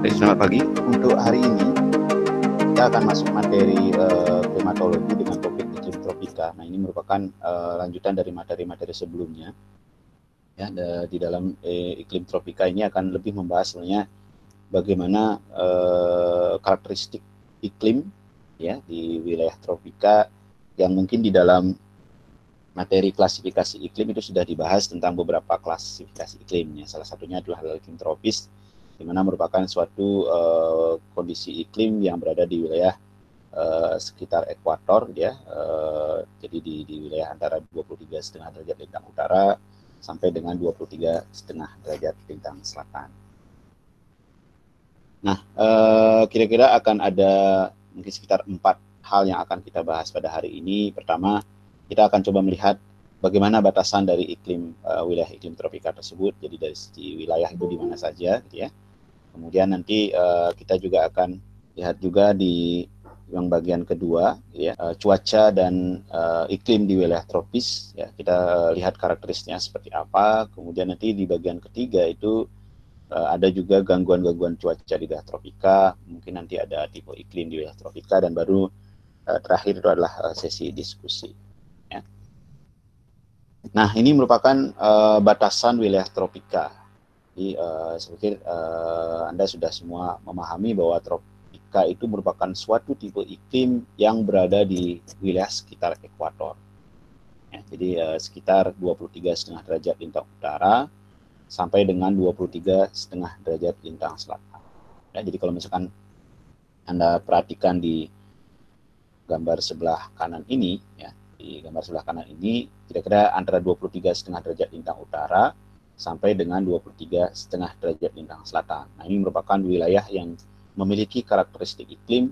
Oke, selamat pagi. Untuk hari ini kita akan masuk materi klimatologi dengan topik iklim tropika. Nah, ini merupakan lanjutan dari materi-materi sebelumnya. Ya, di dalam iklim tropika ini akan lebih membahas sebenarnya bagaimana karakteristik iklim ya di wilayah tropika yang mungkin di dalam materi klasifikasi iklim itu sudah dibahas tentang beberapa klasifikasi iklimnya. Salah satunya adalah iklim tropis, di mana merupakan suatu kondisi iklim yang berada di wilayah sekitar ekuator, ya. Jadi di wilayah antara 23,5 derajat lintang utara sampai dengan 23,5 derajat lintang selatan. Nah, kira-kira akan ada mungkin sekitar 4 hal yang akan kita bahas pada hari ini. Pertama, kita akan coba melihat bagaimana batasan dari iklim wilayah iklim tropika tersebut. Jadi dari segi wilayah itu di mana saja, gitu ya. Kemudian nanti kita juga akan lihat juga di yang bagian kedua, ya, cuaca dan iklim di wilayah tropis. Ya, kita lihat karakteristiknya seperti apa. Kemudian nanti di bagian ketiga itu ada juga gangguan-gangguan cuaca di wilayah tropika. Mungkin nanti ada tipe iklim di wilayah tropika, dan baru terakhir itu adalah sesi diskusi. Ya. Nah, ini merupakan batasan wilayah tropika. Jadi saya pikir Anda sudah semua memahami bahwa tropika itu merupakan suatu tipe iklim yang berada di wilayah sekitar ekuator. Ya, jadi sekitar 23,5 derajat lintang utara sampai dengan 23,5 derajat lintang selatan. Ya, jadi kalau misalkan Anda perhatikan di gambar sebelah kanan ini, ya, di gambar sebelah kanan ini kira-kira antara 23,5 derajat lintang utara sampai dengan 23,5 derajat lintang selatan. Nah, ini merupakan wilayah yang memiliki karakteristik iklim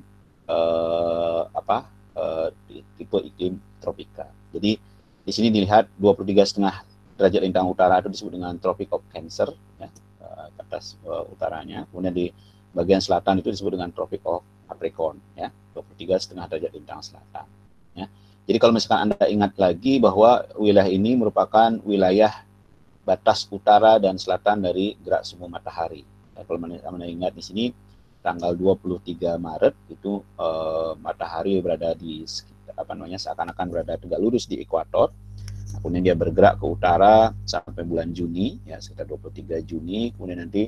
tipe iklim tropika. Jadi di sini dilihat 23,5 derajat lintang utara itu disebut dengan Tropic of Cancer, ya, ke atas utaranya. Kemudian di bagian selatan itu disebut dengan Tropic of Capricorn, ya, 23,5 derajat lintang selatan. Ya. Jadi kalau misalkan Anda ingat lagi bahwa wilayah ini merupakan wilayah batas utara dan selatan dari gerak semu matahari. Ya, kalau Anda ingat di sini tanggal 23 Maret itu matahari berada di seakan-akan berada tegak lurus di ekuator. Nah, kemudian dia bergerak ke utara sampai bulan Juni, ya, sekitar 23 Juni. Kemudian nanti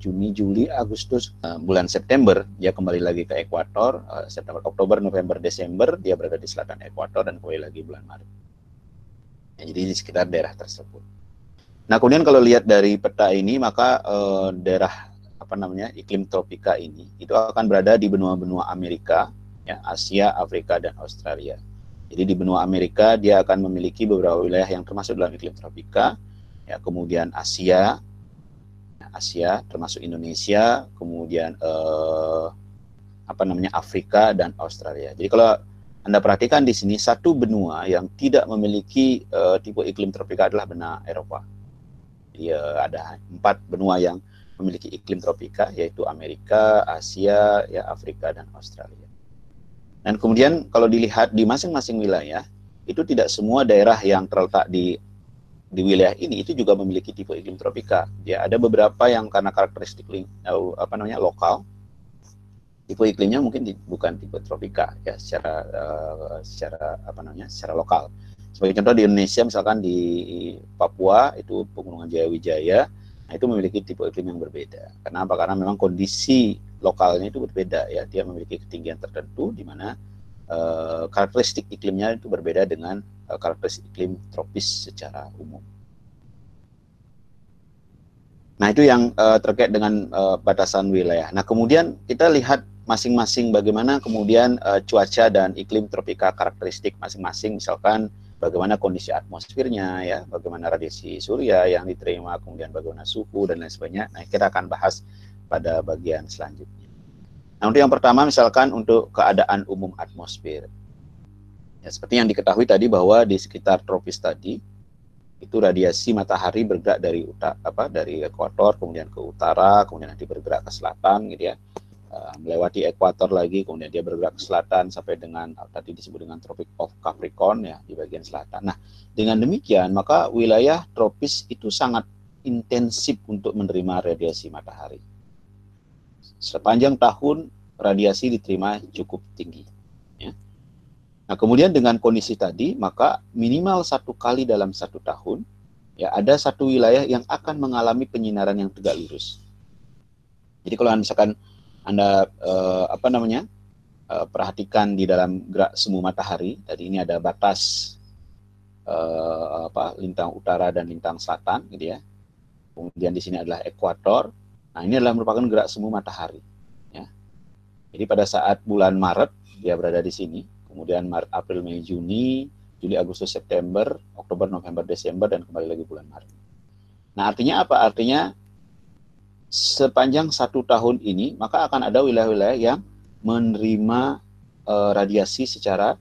Juni, Juli, Agustus, bulan September dia kembali lagi ke ekuator. September, Oktober, November, Desember dia berada di selatan ekuator, dan kembali lagi bulan Maret. Ya, jadi di sekitar daerah tersebut. Nah, kemudian kalau lihat dari peta ini, maka daerah iklim tropika ini itu akan berada di benua-benua Amerika, ya, Asia, Afrika, dan Australia. Jadi di benua Amerika dia akan memiliki beberapa wilayah yang termasuk dalam iklim tropika, ya, kemudian Asia termasuk Indonesia, kemudian Afrika dan Australia. Jadi kalau Anda perhatikan di sini, satu benua yang tidak memiliki tipe iklim tropika adalah benua Eropa. Jadi ada 4 benua yang memiliki iklim tropika, yaitu Amerika, Asia, ya, Afrika, dan Australia. Dan kemudian kalau dilihat di masing-masing wilayah, itu tidak semua daerah yang terletak di wilayah ini itu juga memiliki tipe iklim tropika. Ya, ada beberapa yang karena karakteristik lokal, tipe iklimnya mungkin bukan tipe tropika, ya, secara lokal. Sebagai contoh di Indonesia, misalkan di Papua itu Pegunungan Jayawijaya, nah itu memiliki tipe iklim yang berbeda. Kenapa? Karena memang kondisi lokalnya itu berbeda, ya, dia memiliki ketinggian tertentu di mana karakteristik iklimnya itu berbeda dengan karakteristik iklim tropis secara umum. Nah, itu yang terkait dengan batasan wilayah. Nah, kemudian kita lihat masing-masing bagaimana kemudian cuaca dan iklim tropika karakteristik masing-masing, misalkan bagaimana kondisi atmosfernya, ya, bagaimana radiasi surya yang diterima, kemudian bagaimana suhu dan lain sebagainya. Nah, kita akan bahas pada bagian selanjutnya. Nah, untuk yang pertama, misalkan untuk keadaan umum atmosfer. Ya, seperti yang diketahui tadi bahwa di sekitar tropis tadi itu radiasi matahari bergerak dari ekuator kemudian ke utara, kemudian nanti bergerak ke selatan, gitu ya. Melewati ekuator lagi, kemudian dia bergerak ke selatan sampai dengan tadi disebut dengan Tropic of Capricorn, ya, di bagian selatan. Nah, dengan demikian maka wilayah tropis itu sangat intensif untuk menerima radiasi matahari. sepanjang tahun radiasi diterima cukup tinggi. Ya. Nah, kemudian dengan kondisi tadi, maka minimal 1 kali dalam 1 tahun, ya ada satu wilayah yang akan mengalami penyinaran yang tegak lurus. Jadi kalau misalkan Anda perhatikan di dalam gerak semu matahari, tadi ini ada batas lintang utara dan lintang selatan, gitu ya. Kemudian di sini adalah ekuator. Nah, ini adalah merupakan gerak semu matahari. Ya. Jadi pada saat bulan Maret dia berada di sini, kemudian Maret, April, Mei, Juni, Juli, Agustus, September, Oktober, November, Desember, dan kembali lagi bulan Maret. Nah, artinya apa? Artinya sepanjang 1 tahun ini, maka akan ada wilayah-wilayah yang menerima radiasi secara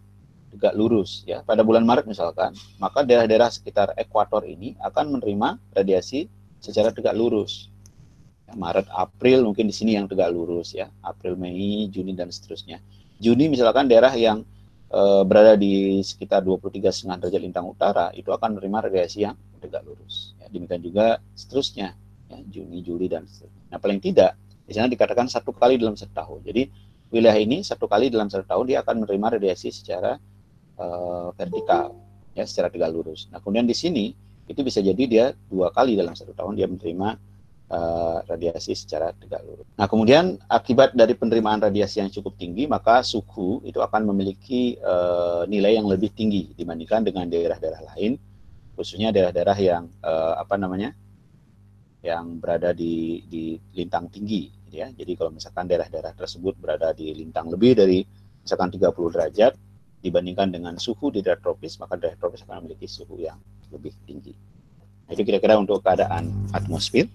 tegak lurus. Ya. Pada bulan Maret misalkan, maka daerah-daerah sekitar ekuator ini akan menerima radiasi secara tegak lurus. Ya, Maret, April mungkin di sini yang tegak lurus, ya. April, Mei, Juni, dan seterusnya. Juni misalkan daerah yang berada di sekitar 23,5 derajat lintang utara, itu akan menerima radiasi yang tegak lurus. Ya, demikian juga seterusnya, ya, Juni, Juli, dan seterusnya. Nah, paling tidak, di sana dikatakan 1 kali dalam 1 tahun. Jadi, wilayah ini 1 kali dalam 1 tahun dia akan menerima radiasi secara vertikal, ya, secara tegak lurus. Nah, kemudian di sini itu bisa jadi dia 2 kali dalam 1 tahun dia menerima radiasi secara tegak lurus. Nah, kemudian akibat dari penerimaan radiasi yang cukup tinggi, maka suhu itu akan memiliki nilai yang lebih tinggi dibandingkan dengan daerah-daerah lain, khususnya daerah-daerah yang yang berada di lintang tinggi, gitu ya. Jadi kalau misalkan daerah-daerah tersebut berada di lintang lebih dari misalkan 30 derajat dibandingkan dengan suhu di daerah tropis, maka daerah tropis akan memiliki suhu yang lebih tinggi. Nah, itu kira-kira untuk keadaan atmosfer.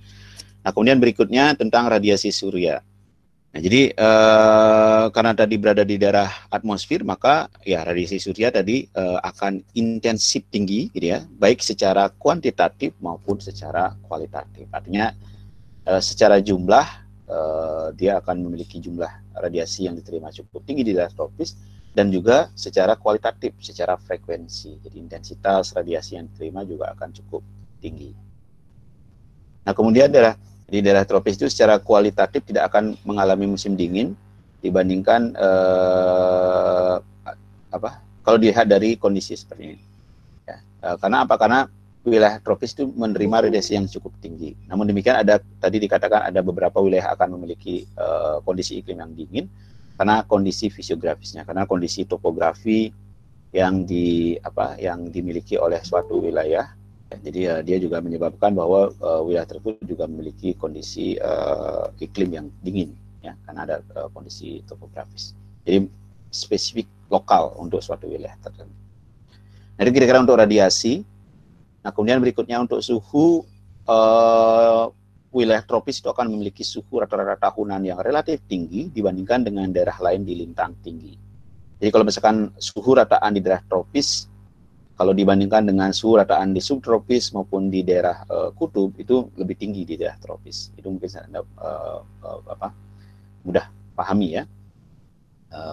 Nah, kemudian berikutnya tentang radiasi surya. Nah, jadi karena tadi berada di daerah atmosfer, maka ya radiasi surya tadi akan intensif tinggi, gitu ya, baik secara kuantitatif maupun secara kualitatif. Artinya secara jumlah dia akan memiliki jumlah radiasi yang diterima cukup tinggi di daerah tropis, dan juga secara kualitatif, secara frekuensi. Jadi intensitas radiasi yang diterima juga akan cukup tinggi. Nah, kemudian di daerah tropis itu secara kualitatif tidak akan mengalami musim dingin dibandingkan kalau dilihat dari kondisi seperti ini. Ya, karena apa? Karena wilayah tropis itu menerima radiasi yang cukup tinggi. Namun demikian tadi dikatakan ada beberapa wilayah akan memiliki kondisi iklim yang dingin karena kondisi fisiografisnya, karena kondisi topografi yang dimiliki oleh suatu wilayah. Jadi dia juga menyebabkan bahwa wilayah tersebut juga memiliki kondisi iklim yang dingin, ya, karena ada kondisi topografis. Jadi spesifik lokal untuk suatu wilayah tertentu. Nah, itu kira-kira untuk radiasi. Nah, kemudian berikutnya untuk suhu, wilayah tropis itu akan memiliki suhu rata-rata tahunan yang relatif tinggi dibandingkan dengan daerah lain di lintang tinggi. Jadi kalau misalkan suhu rataan di daerah tropis, kalau dibandingkan dengan suhu rataan di subtropis maupun di daerah kutub, itu lebih tinggi di daerah tropis. Itu mungkin Anda mudah pahami, ya,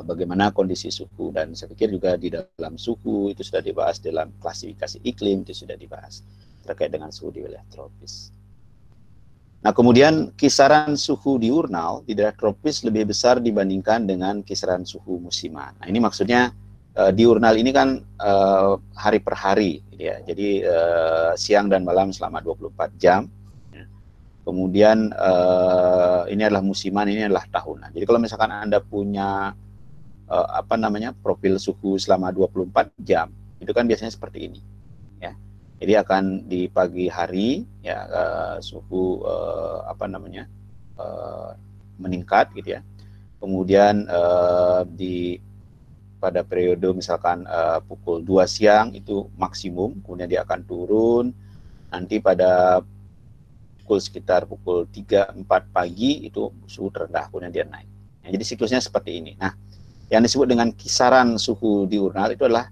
bagaimana kondisi suhu. Dan saya pikir juga di dalam suhu itu sudah dibahas, dalam klasifikasi iklim itu sudah dibahas terkait dengan suhu di wilayah tropis. Nah, kemudian kisaran suhu diurnal di daerah tropis lebih besar dibandingkan dengan kisaran suhu musiman. Nah, ini maksudnya diurnal ini kan hari per hari, gitu ya. Jadi siang dan malam selama 24 jam. Kemudian ini adalah musiman, ini adalah tahunan. Jadi kalau misalkan Anda punya profil suhu selama 24 jam, itu kan biasanya seperti ini, ya. Jadi akan di pagi hari, ya, suhu meningkat, gitu ya. Kemudian pada periode misalkan pukul 2 siang itu maksimum, kemudian dia akan turun. Nanti pada sekitar pukul 3-4 pagi itu suhu terendah, kemudian dia naik. Nah, jadi siklusnya seperti ini. Nah, yang disebut dengan kisaran suhu diurnal itu adalah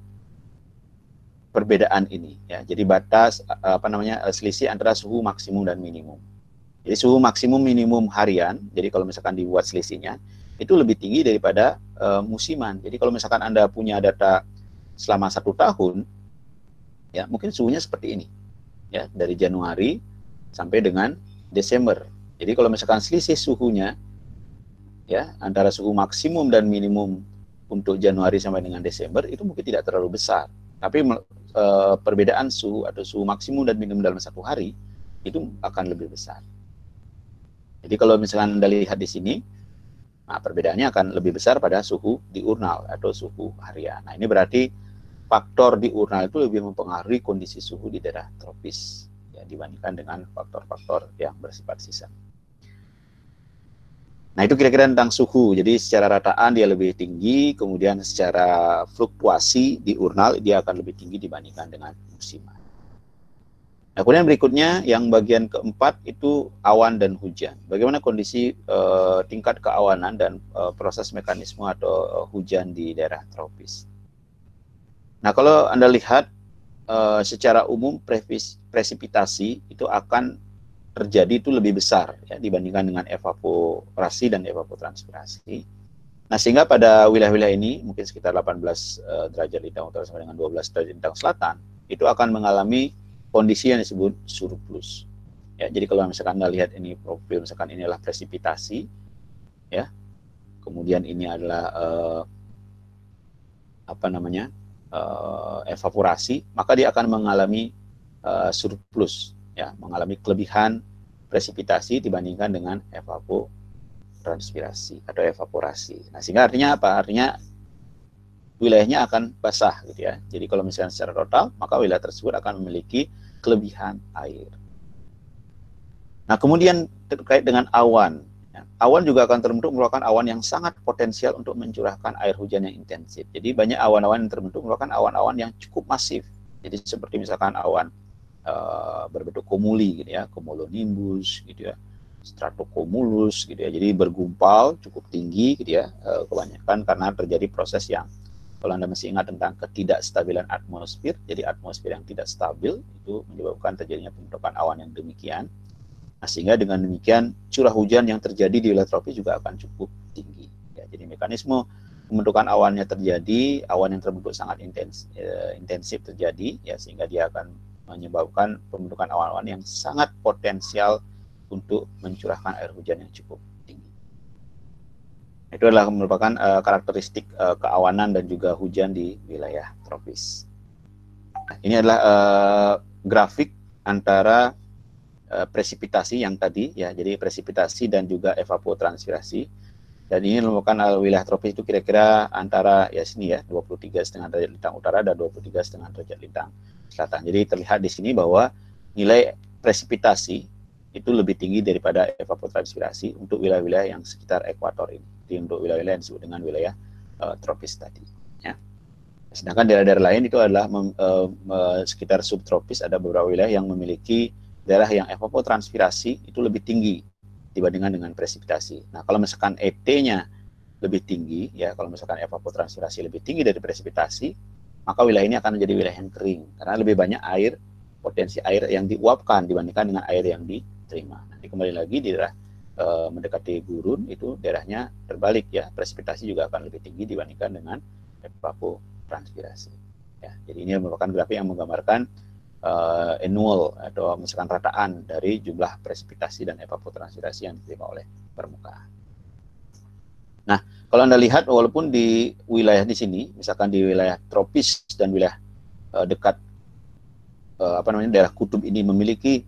perbedaan ini, ya. Jadi batas selisih antara suhu maksimum dan minimum. Jadi suhu maksimum minimum harian, jadi kalau misalkan dibuat selisihnya itu lebih tinggi daripada musiman. Jadi kalau misalkan Anda punya data selama 1 tahun, ya, mungkin suhunya seperti ini, ya, dari Januari sampai dengan Desember. Jadi kalau misalkan selisih suhunya ya, antara suhu maksimum dan minimum untuk Januari sampai dengan Desember itu mungkin tidak terlalu besar, tapi perbedaan suhu atau suhu maksimum dan minimum dalam satu hari itu akan lebih besar. Jadi kalau misalkan Anda lihat di sini, nah perbedaannya akan lebih besar pada suhu diurnal atau suhu harian. Nah ini berarti faktor diurnal itu lebih mempengaruhi kondisi suhu di daerah tropis ya, dibandingkan dengan faktor-faktor yang bersifat season. Nah itu kira-kira tentang suhu. Jadi secara rataan dia lebih tinggi, kemudian secara fluktuasi diurnal dia akan lebih tinggi dibandingkan dengan musiman. Nah kemudian berikutnya yang bagian keempat itu awan dan hujan. Bagaimana kondisi tingkat keawanan dan proses mekanisme atau hujan di daerah tropis. Nah kalau Anda lihat secara umum presipitasi itu akan terjadi itu lebih besar ya, dibandingkan dengan evaporasi dan evapotranspirasi. Nah sehingga pada wilayah-wilayah ini mungkin sekitar 18 derajat lintang utara sampai dengan 12 derajat lintang selatan itu akan mengalami kondisi yang disebut surplus. Ya, jadi kalau misalkan Anda lihat ini profil, misalkan ini adalah presipitasi, ya, kemudian ini adalah evaporasi, maka dia akan mengalami surplus. Ya, mengalami kelebihan presipitasi dibandingkan dengan evapotranspirasi atau evaporasi. Nah, sehingga artinya apa? Artinya wilayahnya akan basah gitu ya. Jadi kalau misalnya secara total, maka wilayah tersebut akan memiliki kelebihan air. Nah, kemudian terkait dengan awan. Ya, awan juga akan terbentuk merupakan awan yang sangat potensial untuk mencurahkan air hujan yang intensif. Jadi banyak awan-awan yang terbentuk merupakan awan-awan yang cukup masif. Jadi seperti misalkan awan berbentuk kumuli gitu ya, cumulonimbus gitu ya, stratocumulus gitu ya. Jadi bergumpal cukup tinggi gitu ya, kebanyakan karena terjadi proses yang kalau Anda masih ingat tentang ketidakstabilan atmosfer, jadi atmosfer yang tidak stabil itu menyebabkan terjadinya pembentukan awan yang demikian. Nah, sehingga dengan demikian curah hujan yang terjadi di wilayah tropis juga akan cukup tinggi. Ya, jadi mekanisme pembentukan awannya terjadi, awan yang terbentuk sangat intensif terjadi, ya sehingga dia akan menyebabkan pembentukan awan-awan yang sangat potensial untuk mencurahkan air hujan yang cukup tinggi. Itu adalah merupakan karakteristik keawanan dan juga hujan di wilayah tropis. Nah, ini adalah grafik antara presipitasi yang tadi ya, jadi presipitasi dan juga evapotranspirasi. Dan ini merupakan wilayah tropis itu kira-kira antara ya sini ya 23,5 derajat lintang utara dan 23,5 derajat lintang selatan. Jadi terlihat di sini bahwa nilai presipitasi itu lebih tinggi daripada evapotranspirasi untuk wilayah-wilayah yang sekitar ekuator ini. Jadi untuk wilayah-wilayah yang disebut dengan wilayah tropis tadi. Ya. Sedangkan daerah-daerah lain itu adalah sekitar subtropis, ada beberapa wilayah yang memiliki daerah yang evapotranspirasi itu lebih tinggi dibandingkan dengan presipitasi. Nah, kalau misalkan ET-nya lebih tinggi, ya kalau misalkan evapotranspirasi lebih tinggi dari presipitasi, maka wilayah ini akan menjadi wilayah yang kering karena lebih banyak air, potensi air yang diuapkan dibandingkan dengan air yang diterima. Nanti kembali lagi di daerah mendekati gurun itu daerahnya terbalik ya, presipitasi juga akan lebih tinggi dibandingkan dengan evapotranspirasi. Ya, jadi ini merupakan grafik yang menggambarkan annual atau misalkan rataan dari jumlah presipitasi dan evapotranspirasi yang diterima oleh permukaan. Nah, kalau Anda lihat walaupun di wilayah di sini, misalkan di wilayah tropis dan wilayah dekat daerah kutub ini memiliki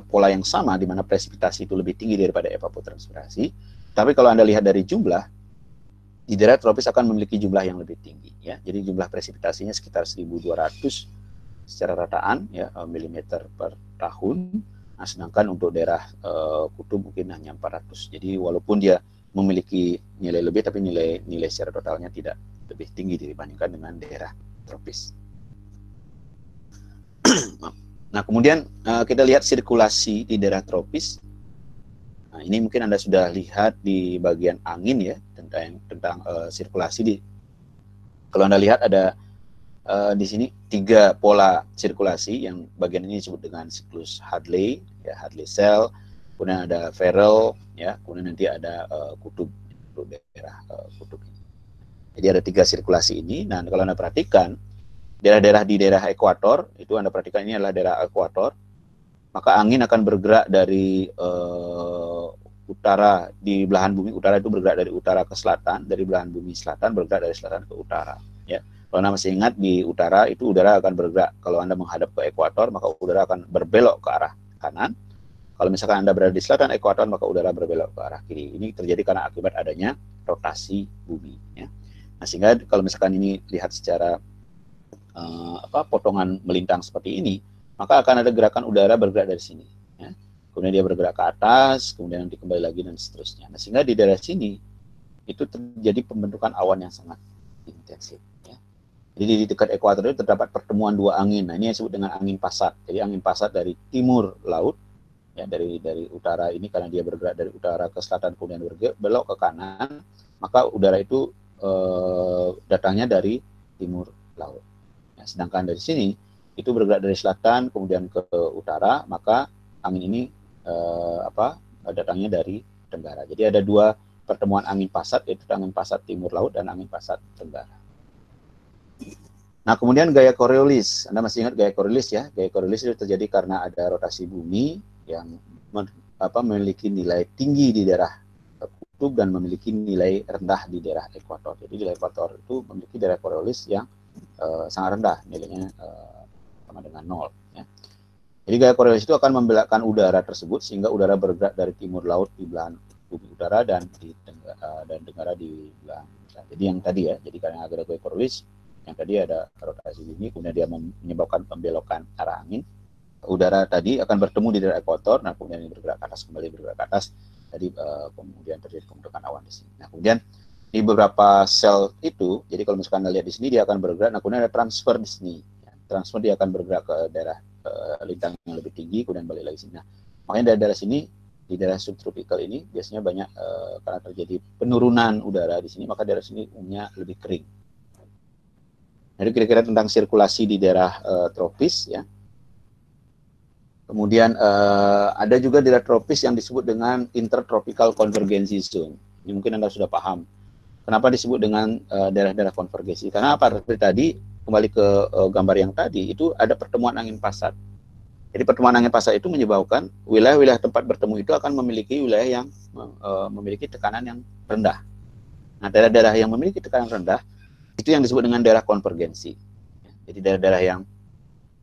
pola yang sama di mana presipitasi itu lebih tinggi daripada evapotranspirasi, tapi kalau Anda lihat dari jumlah, di daerah tropis akan memiliki jumlah yang lebih tinggi ya. Jadi jumlah presipitasinya sekitar 1.200 secara rataan ya milimeter per tahun. Nah, sedangkan untuk daerah kutub mungkin hanya 400. Jadi walaupun dia memiliki nilai lebih, tapi nilai secara totalnya tidak lebih tinggi dibandingkan dengan daerah tropis. Nah, kemudian kita lihat sirkulasi di daerah tropis. Nah, ini mungkin Anda sudah lihat di bagian angin ya tentang sirkulasi di. Kalau Anda lihat ada di sini 3 pola sirkulasi yang bagian ini disebut dengan siklus Hadley, ya Hadley cell, kemudian ada Ferrel, ya, kemudian nanti ada kutub daerah kutub ini. Jadi ada 3 sirkulasi ini. Nah, kalau Anda perhatikan daerah-daerah di daerah ekuator itu Anda perhatikan ini adalah daerah ekuator, maka angin akan bergerak dari utara, di belahan bumi utara itu bergerak dari utara ke selatan, dari belahan bumi selatan bergerak dari selatan ke utara. Ya, kalau Anda masih ingat di utara itu udara akan bergerak, kalau Anda menghadap ke ekuator maka udara akan berbelok ke arah kanan. Kalau misalkan Anda berada di selatan ekuator maka udara berbelok ke arah kiri. Ini terjadi karena akibat adanya rotasi bumi. Ya. Nah, sehingga kalau misalkan ini lihat secara potongan melintang seperti ini, maka akan ada gerakan udara bergerak dari sini. Ya. Kemudian dia bergerak ke atas, kemudian nanti kembali lagi dan seterusnya. Nah, sehingga di daerah sini itu terjadi pembentukan awan yang sangat intensif. Ya. Jadi di dekat ekuator itu terdapat pertemuan dua angin. Nah, ini yang disebut dengan angin pasat. Jadi angin pasat dari timur laut, ya, dari utara ini karena dia bergerak dari utara ke selatan kemudian belok ke kanan, maka udara itu datangnya dari timur laut. Ya, sedangkan dari sini itu bergerak dari selatan kemudian ke utara, maka angin ini datangnya dari tenggara. Jadi ada dua pertemuan angin pasat, yaitu angin pasat timur laut dan angin pasat tenggara. Nah, kemudian gaya Coriolis. Anda masih ingat gaya Coriolis ya? Gaya Coriolis itu terjadi karena ada rotasi bumi yang memiliki nilai tinggi di daerah kutub dan memiliki nilai rendah di daerah ekuator. Jadi di ekuator itu memiliki daerah Coriolis yang sangat rendah, nilainya sama dengan 0. Ya. Jadi gaya Coriolis itu akan membelokkan udara tersebut sehingga udara bergerak dari timur laut di belahan bumi utara dan tenggara di belahan utara. Jadi yang tadi ya, jadi karena ada gaya Coriolis, yang tadi ada rotasi bumi, kemudian dia menyebabkan pembelokan arah angin. Udara tadi akan bertemu di daerah ekuator, nah kemudian bergerak ke atas, kembali bergerak ke atas, tadi kemudian terjadi pembentukan awan di sini. Nah, kemudian di beberapa sel itu, jadi kalau misalkan Anda lihat di sini dia akan bergerak, nah kemudian ada transfer di sini. Transfer dia akan bergerak ke daerah lintang yang lebih tinggi, kemudian balik lagi sini. Nah, makanya dari daerah sini, di daerah subtropikal ini biasanya banyak karena terjadi penurunan udara di sini, maka daerah sini umumnya lebih kering. Jadi kira-kira tentang sirkulasi di daerah tropis ya. Kemudian ada juga daerah tropis yang disebut dengan intertropical convergency zone. Ini mungkin Anda sudah paham. Kenapa disebut dengan daerah-daerah konvergensi? Karena apa? Seperti tadi, kembali ke gambar yang tadi, itu ada pertemuan angin pasat. Jadi pertemuan angin pasat itu menyebabkan wilayah-wilayah tempat bertemu itu akan memiliki wilayah yang memiliki tekanan yang rendah. Nah, daerah-daerah yang memiliki tekanan rendah, itu yang disebut dengan daerah konvergensi. Jadi daerah-daerah yang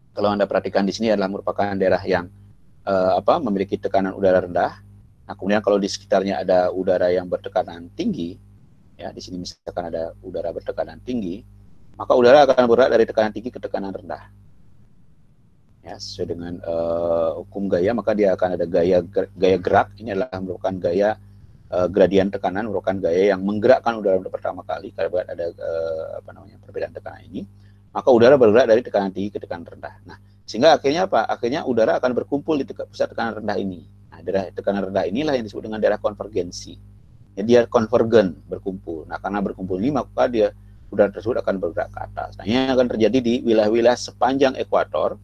kalau Anda perhatikan di sini adalah merupakan daerah yang memiliki tekanan udara rendah. Nah, kemudian kalau di sekitarnya ada udara yang bertekanan tinggi, ya di sini misalkan ada udara bertekanan tinggi, maka udara akan bergerak dari tekanan tinggi ke tekanan rendah. Ya, sesuai dengan hukum gaya, maka dia akan ada gaya gerak. Ini adalah merupakan gaya gradien tekanan, merupakan gaya yang menggerakkan udara untuk pertama kali karena ada perbedaan tekanan ini. Maka udara bergerak dari tekanan tinggi ke tekanan rendah. Nah, sehingga akhirnya apa? Akhirnya udara akan berkumpul di pusat tekanan rendah ini. Nah, daerah tekanan rendah inilah yang disebut dengan daerah konvergensi. Jadi dia konvergen, berkumpul. Nah, karena berkumpul ini maka dia udara tersebut akan bergerak ke atas. Nah, ini akan terjadi di wilayah-wilayah sepanjang ekuator.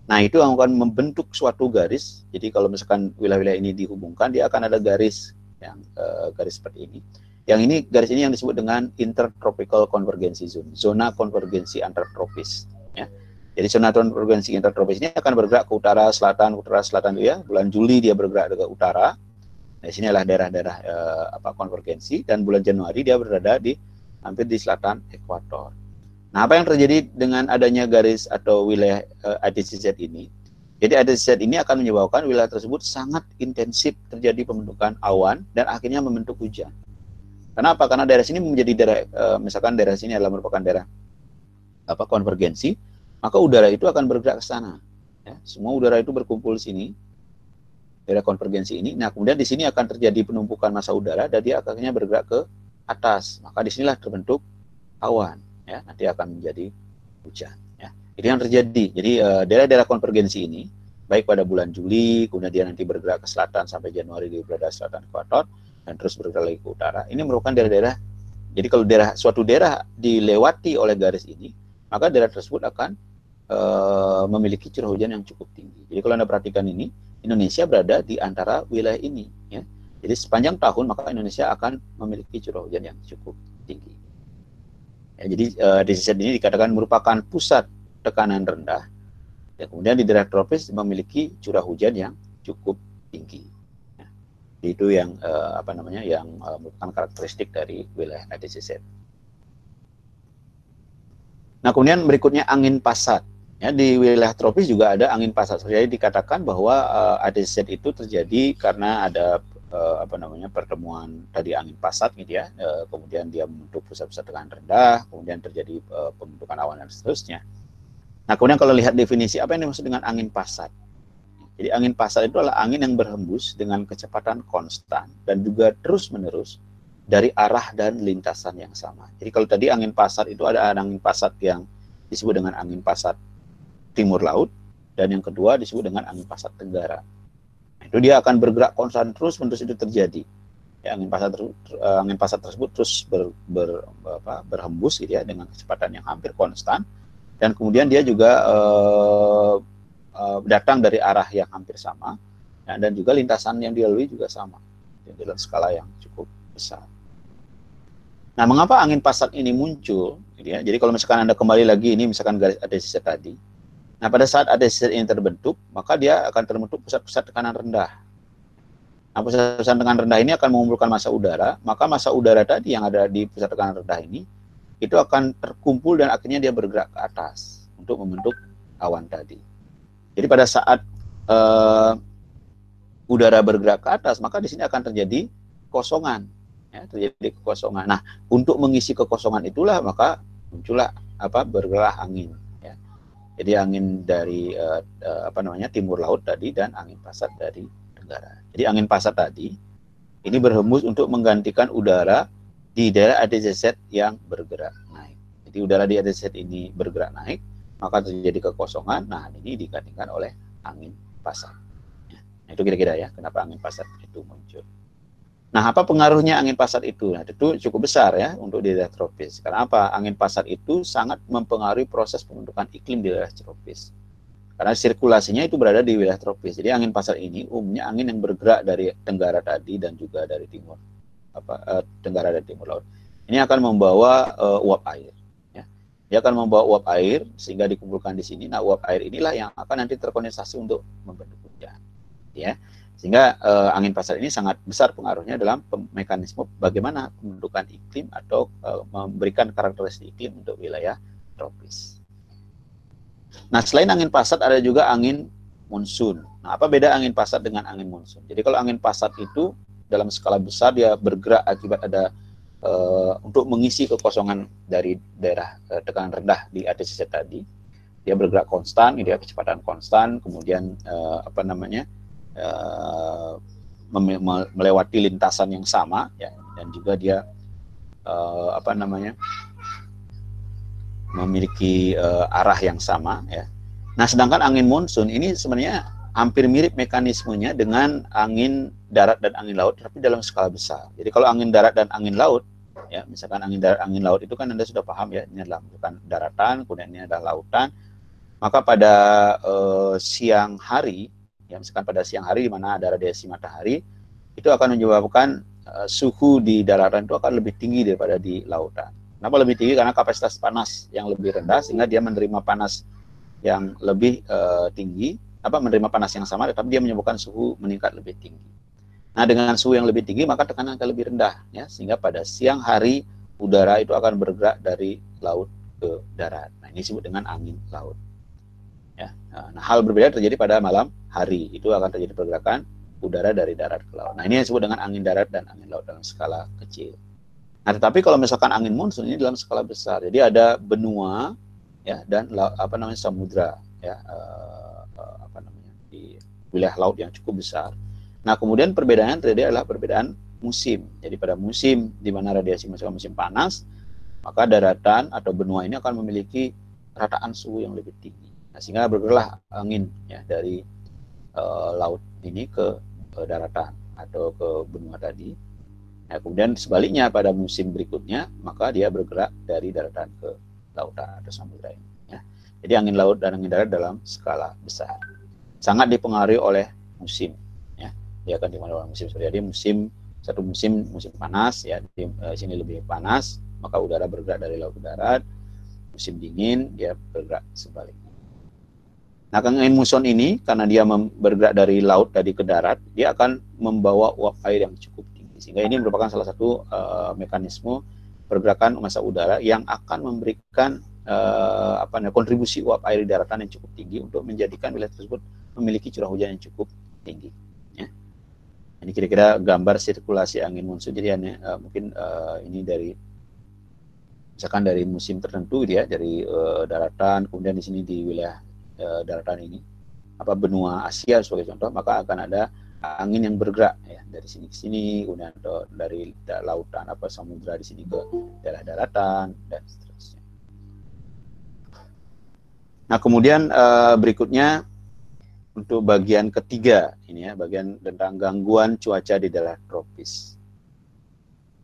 Nah, itu akan membentuk suatu garis. Jadi kalau misalkan wilayah-wilayah ini dihubungkan, dia akan ada garis yang garis seperti ini. Yang ini, garis ini yang disebut dengan intertropical convergency zone, zona konvergensi antartropis. Ya. Jadi zona konvergensi intertropis ini akan bergerak ke utara selatan ya. Bulan Juli dia bergerak ke utara. Nah, sini adalah daerah-daerah konvergensi, dan bulan Januari dia berada hampir di selatan ekuator. Nah, apa yang terjadi dengan adanya garis atau wilayah ITCZ ini? Jadi ITCZ ini akan menyebabkan wilayah tersebut sangat intensif terjadi pembentukan awan dan akhirnya membentuk hujan. Kenapa? Karena daerah sini menjadi daerah, misalkan daerah sini adalah merupakan daerah konvergensi, maka udara itu akan bergerak ke sana. Ya, semua udara itu berkumpul di sini, daerah konvergensi ini. Nah, kemudian di sini akan terjadi penumpukan massa udara dan dia akhirnya bergerak ke atas. Maka disinilah terbentuk awan. Ya, nanti akan menjadi hujan. Ya, itu yang terjadi. Jadi daerah-daerah konvergensi ini, baik pada bulan Juli, kemudian dia nanti bergerak ke selatan sampai Januari di berada selatan ekuator, dan terus bergerak lagi ke utara. Ini merupakan daerah-daerah, jadi kalau suatu daerah dilewati oleh garis ini, maka daerah tersebut akan memiliki curah hujan yang cukup tinggi. Jadi kalau Anda perhatikan ini, Indonesia berada di antara wilayah ini. Ya. Jadi sepanjang tahun, maka Indonesia akan memiliki curah hujan yang cukup tinggi. Ya, jadi ITCZ ini dikatakan merupakan pusat tekanan rendah, dan kemudian di daerah tropis memiliki curah hujan yang cukup tinggi. Itu yang merupakan karakteristik dari wilayah ADCZ. Nah, kemudian berikutnya angin pasat. Ya, di wilayah tropis juga ada angin pasat. Jadi dikatakan bahwa ADCZ itu terjadi karena ada pertemuan tadi angin pasat gitu ya. Kemudian dia membentuk pusat-pusat tekanan rendah, kemudian terjadi pembentukan awan dan seterusnya. Nah, kemudian kalau lihat definisi apa yang dimaksud dengan angin pasat? Jadi angin pasat itu adalah angin yang berhembus dengan kecepatan konstan dan juga terus-menerus dari arah dan lintasan yang sama. Jadi kalau tadi angin pasat itu ada angin pasat yang disebut dengan angin pasat timur laut, dan yang kedua disebut dengan angin pasat tenggara. Itu dia akan bergerak konstan terus-menerus itu terjadi. Ya, angin pasat tersebut terus berhembus gitu ya dengan kecepatan yang hampir konstan, dan kemudian dia juga datang dari arah yang hampir sama, ya, dan juga lintasan yang dilalui juga sama dalam skala yang cukup besar. Nah, mengapa angin pasat ini muncul? Gitu ya. Jadi kalau misalkan Anda kembali lagi ini misalkan garis ADCZ tadi. Nah, pada saat ADCZ ini terbentuk, maka dia akan terbentuk pusat-pusat tekanan rendah. Nah, pusat-pusat tekanan rendah ini akan mengumpulkan massa udara, maka massa udara tadi yang ada di pusat tekanan rendah ini itu akan terkumpul dan akhirnya dia bergerak ke atas untuk membentuk awan tadi. Jadi pada saat udara bergerak ke atas, maka di sini akan terjadi kekosongan, ya, terjadi kekosongan. Nah, untuk mengisi kekosongan itulah maka muncullah bergerak angin. Ya. Jadi angin dari timur laut tadi dan angin pasat dari tenggara. Jadi angin pasat tadi ini berhembus untuk menggantikan udara di daerah ADCZ yang bergerak naik. Jadi udara di ADCZ ini bergerak naik, maka terjadi kekosongan. Nah, ini digantikan oleh angin pasat. Nah, itu kira-kira ya kenapa angin pasat itu muncul. Nah, apa pengaruhnya angin pasat itu? Nah, itu cukup besar ya untuk di daerah tropis. Karena apa? Angin pasat itu sangat mempengaruhi proses pembentukan iklim di daerah tropis. Karena sirkulasinya itu berada di wilayah tropis. Jadi angin pasat ini umumnya angin yang bergerak dari tenggara tadi dan juga dari timur tenggara dan timur laut. Ini akan membawa uap air. Dia akan membawa uap air sehingga dikumpulkan di sini. Nah, uap air inilah yang akan nanti terkondensasi untuk membentuk hujan. Ya, sehingga angin pasat ini sangat besar pengaruhnya dalam mekanisme bagaimana pembentukan iklim atau memberikan karakteristik iklim untuk wilayah tropis. Nah, selain angin pasat ada juga angin monsun. Nah, apa beda angin pasat dengan angin monsun? Jadi kalau angin pasat itu dalam skala besar dia bergerak akibat ada untuk mengisi kekosongan dari daerah tekanan rendah di ADCZ tadi. Dia bergerak konstan, dia kecepatan konstan, kemudian melewati lintasan yang sama, ya, dan juga dia memiliki arah yang sama, ya. Nah, sedangkan angin monsun ini sebenarnya hampir mirip mekanismenya dengan angin darat dan angin laut, tapi dalam skala besar. Jadi kalau angin darat dan angin laut, ya, misalkan angin darat, angin laut itu kan Anda sudah paham ya, ini adalah bukan daratan, kemudian ini adalah lautan. Maka pada siang hari, ya, misalkan pada siang hari di mana ada radiasi matahari, itu akan menyebabkan suhu di daratan itu akan lebih tinggi daripada di lautan. Kenapa lebih tinggi? Karena kapasitas panas yang lebih rendah sehingga dia menerima panas yang lebih tinggi, menerima panas yang sama, tetapi dia menyebabkan suhu meningkat lebih tinggi. Nah, dengan suhu yang lebih tinggi maka tekanan akan lebih rendah, ya, sehingga pada siang hari udara itu akan bergerak dari laut ke darat. Nah, ini disebut dengan angin laut. Ya. Nah, hal berbeda terjadi pada malam hari, itu akan terjadi pergerakan udara dari darat ke laut. Nah, ini disebut dengan angin darat dan angin laut dalam skala kecil. Nah, tetapi kalau misalkan angin monsun ini dalam skala besar, jadi ada benua, ya, dan samudra, ya, di wilayah laut yang cukup besar. Nah, kemudian perbedaan terjadi adalah perbedaan musim. Jadi pada musim di mana radiasi musim panas, maka daratan atau benua ini akan memiliki rataan suhu yang lebih tinggi. Nah, sehingga bergeraklah angin, ya, dari laut ini ke daratan atau ke benua tadi. Nah, kemudian sebaliknya pada musim berikutnya, maka dia bergerak dari daratan ke lautan atau samudra ini. Ya. Jadi angin laut dan angin darat dalam skala besar. Sangat dipengaruhi oleh musim. Dia akan dimana oleh musim. Jadi musim panas, ya, di sini lebih panas, maka udara bergerak dari laut ke darat. Musim dingin dia bergerak sebaliknya. Nah, angin muson ini karena dia bergerak dari laut tadi ke darat, dia akan membawa uap air yang cukup tinggi. Sehingga ini merupakan salah satu mekanisme pergerakan massa udara yang akan memberikan kontribusi uap air di daratan yang cukup tinggi untuk menjadikan wilayah tersebut memiliki curah hujan yang cukup tinggi. Ya. Ini kira-kira gambar sirkulasi angin monsun. Jadi mungkin ini dari misalkan dari musim tertentu dia dari daratan, kemudian di sini di wilayah daratan ini benua Asia sebagai contoh, maka akan ada angin yang bergerak ya dari sini ke sini, kemudian dari lautan samudra di sini ke daerah daratan dan seterusnya. Nah, kemudian berikutnya untuk bagian ketiga ini ya, bagian tentang gangguan cuaca di daerah tropis.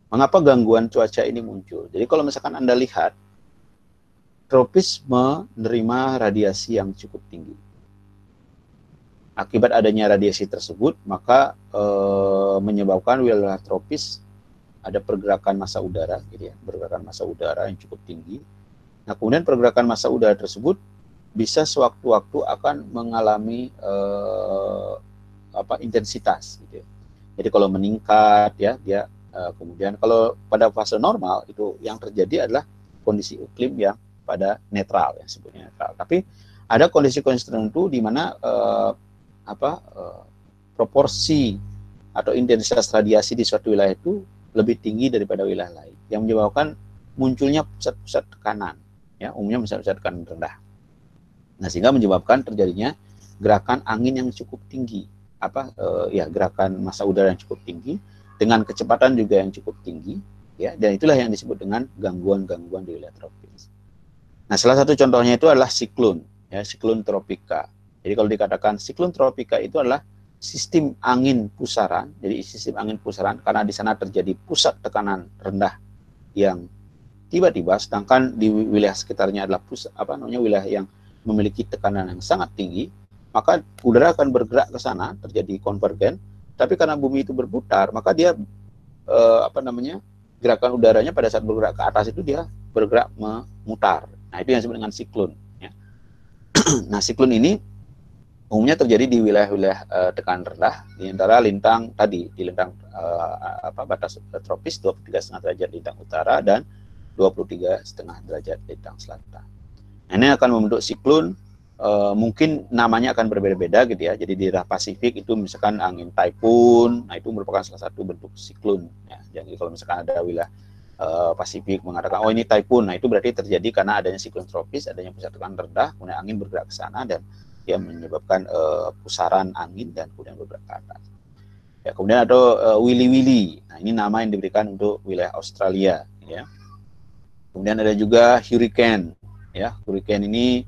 Mengapa gangguan cuaca ini muncul? Jadi kalau misalkan Anda lihat, tropis menerima radiasi yang cukup tinggi. Akibat adanya radiasi tersebut, maka menyebabkan wilayah tropis ada pergerakan massa udara, gitu ya, pergerakan massa udara yang cukup tinggi. Nah, kemudian pergerakan massa udara tersebut bisa sewaktu-waktu akan mengalami intensitas, gitu ya. Jadi kalau meningkat, ya, dia kemudian kalau pada fase normal itu yang terjadi adalah kondisi iklim yang pada netral, yang sebutnya netral. Tapi ada kondisi-kondisi tertentu di mana proporsi atau intensitas radiasi di suatu wilayah itu lebih tinggi daripada wilayah lain, yang menyebabkan munculnya pusat-pusat tekanan, ya, umumnya pusat-pusat tekanan rendah. Nah, sehingga menyebabkan terjadinya gerakan angin yang cukup tinggi, gerakan massa udara yang cukup tinggi dengan kecepatan juga yang cukup tinggi, ya, dan itulah yang disebut dengan gangguan-gangguan di wilayah tropis. Nah, salah satu contohnya itu adalah siklon, ya, siklon tropika. Jadi kalau dikatakan siklon tropika itu adalah sistem angin pusaran. Jadi sistem angin pusaran karena di sana terjadi pusat tekanan rendah yang tiba-tiba, sedangkan di wilayah sekitarnya adalah wilayah yang memiliki tekanan yang sangat tinggi, maka udara akan bergerak ke sana, terjadi konvergen. Tapi karena bumi itu berputar, maka dia gerakan udaranya pada saat bergerak ke atas itu dia bergerak memutar. Nah, itu yang disebut dengan siklon. Ya. Nah, siklon ini umumnya terjadi di wilayah-wilayah tekanan rendah di antara lintang tadi, di lintang batas tropis 23,5 derajat lintang utara dan 23,5 derajat lintang selatan. Nah, ini akan membentuk siklon. Mungkin namanya akan berbeda-beda gitu ya. Jadi di daerah Pasifik itu misalkan angin typhoon, nah itu merupakan salah satu bentuk siklon. Ya. Jadi kalau misalkan ada wilayah Pasifik mengatakan, oh ini typhoon, nah itu berarti terjadi karena adanya siklon tropis, adanya pusat tekanan rendah, kemudian angin bergerak ke sana dan dia menyebabkan pusaran angin dan kemudian bergerak ke atas. Ya, kemudian ada wili-wili, nah ini nama yang diberikan untuk wilayah Australia. Ya. Kemudian ada juga hurricane, ya, hurricane ini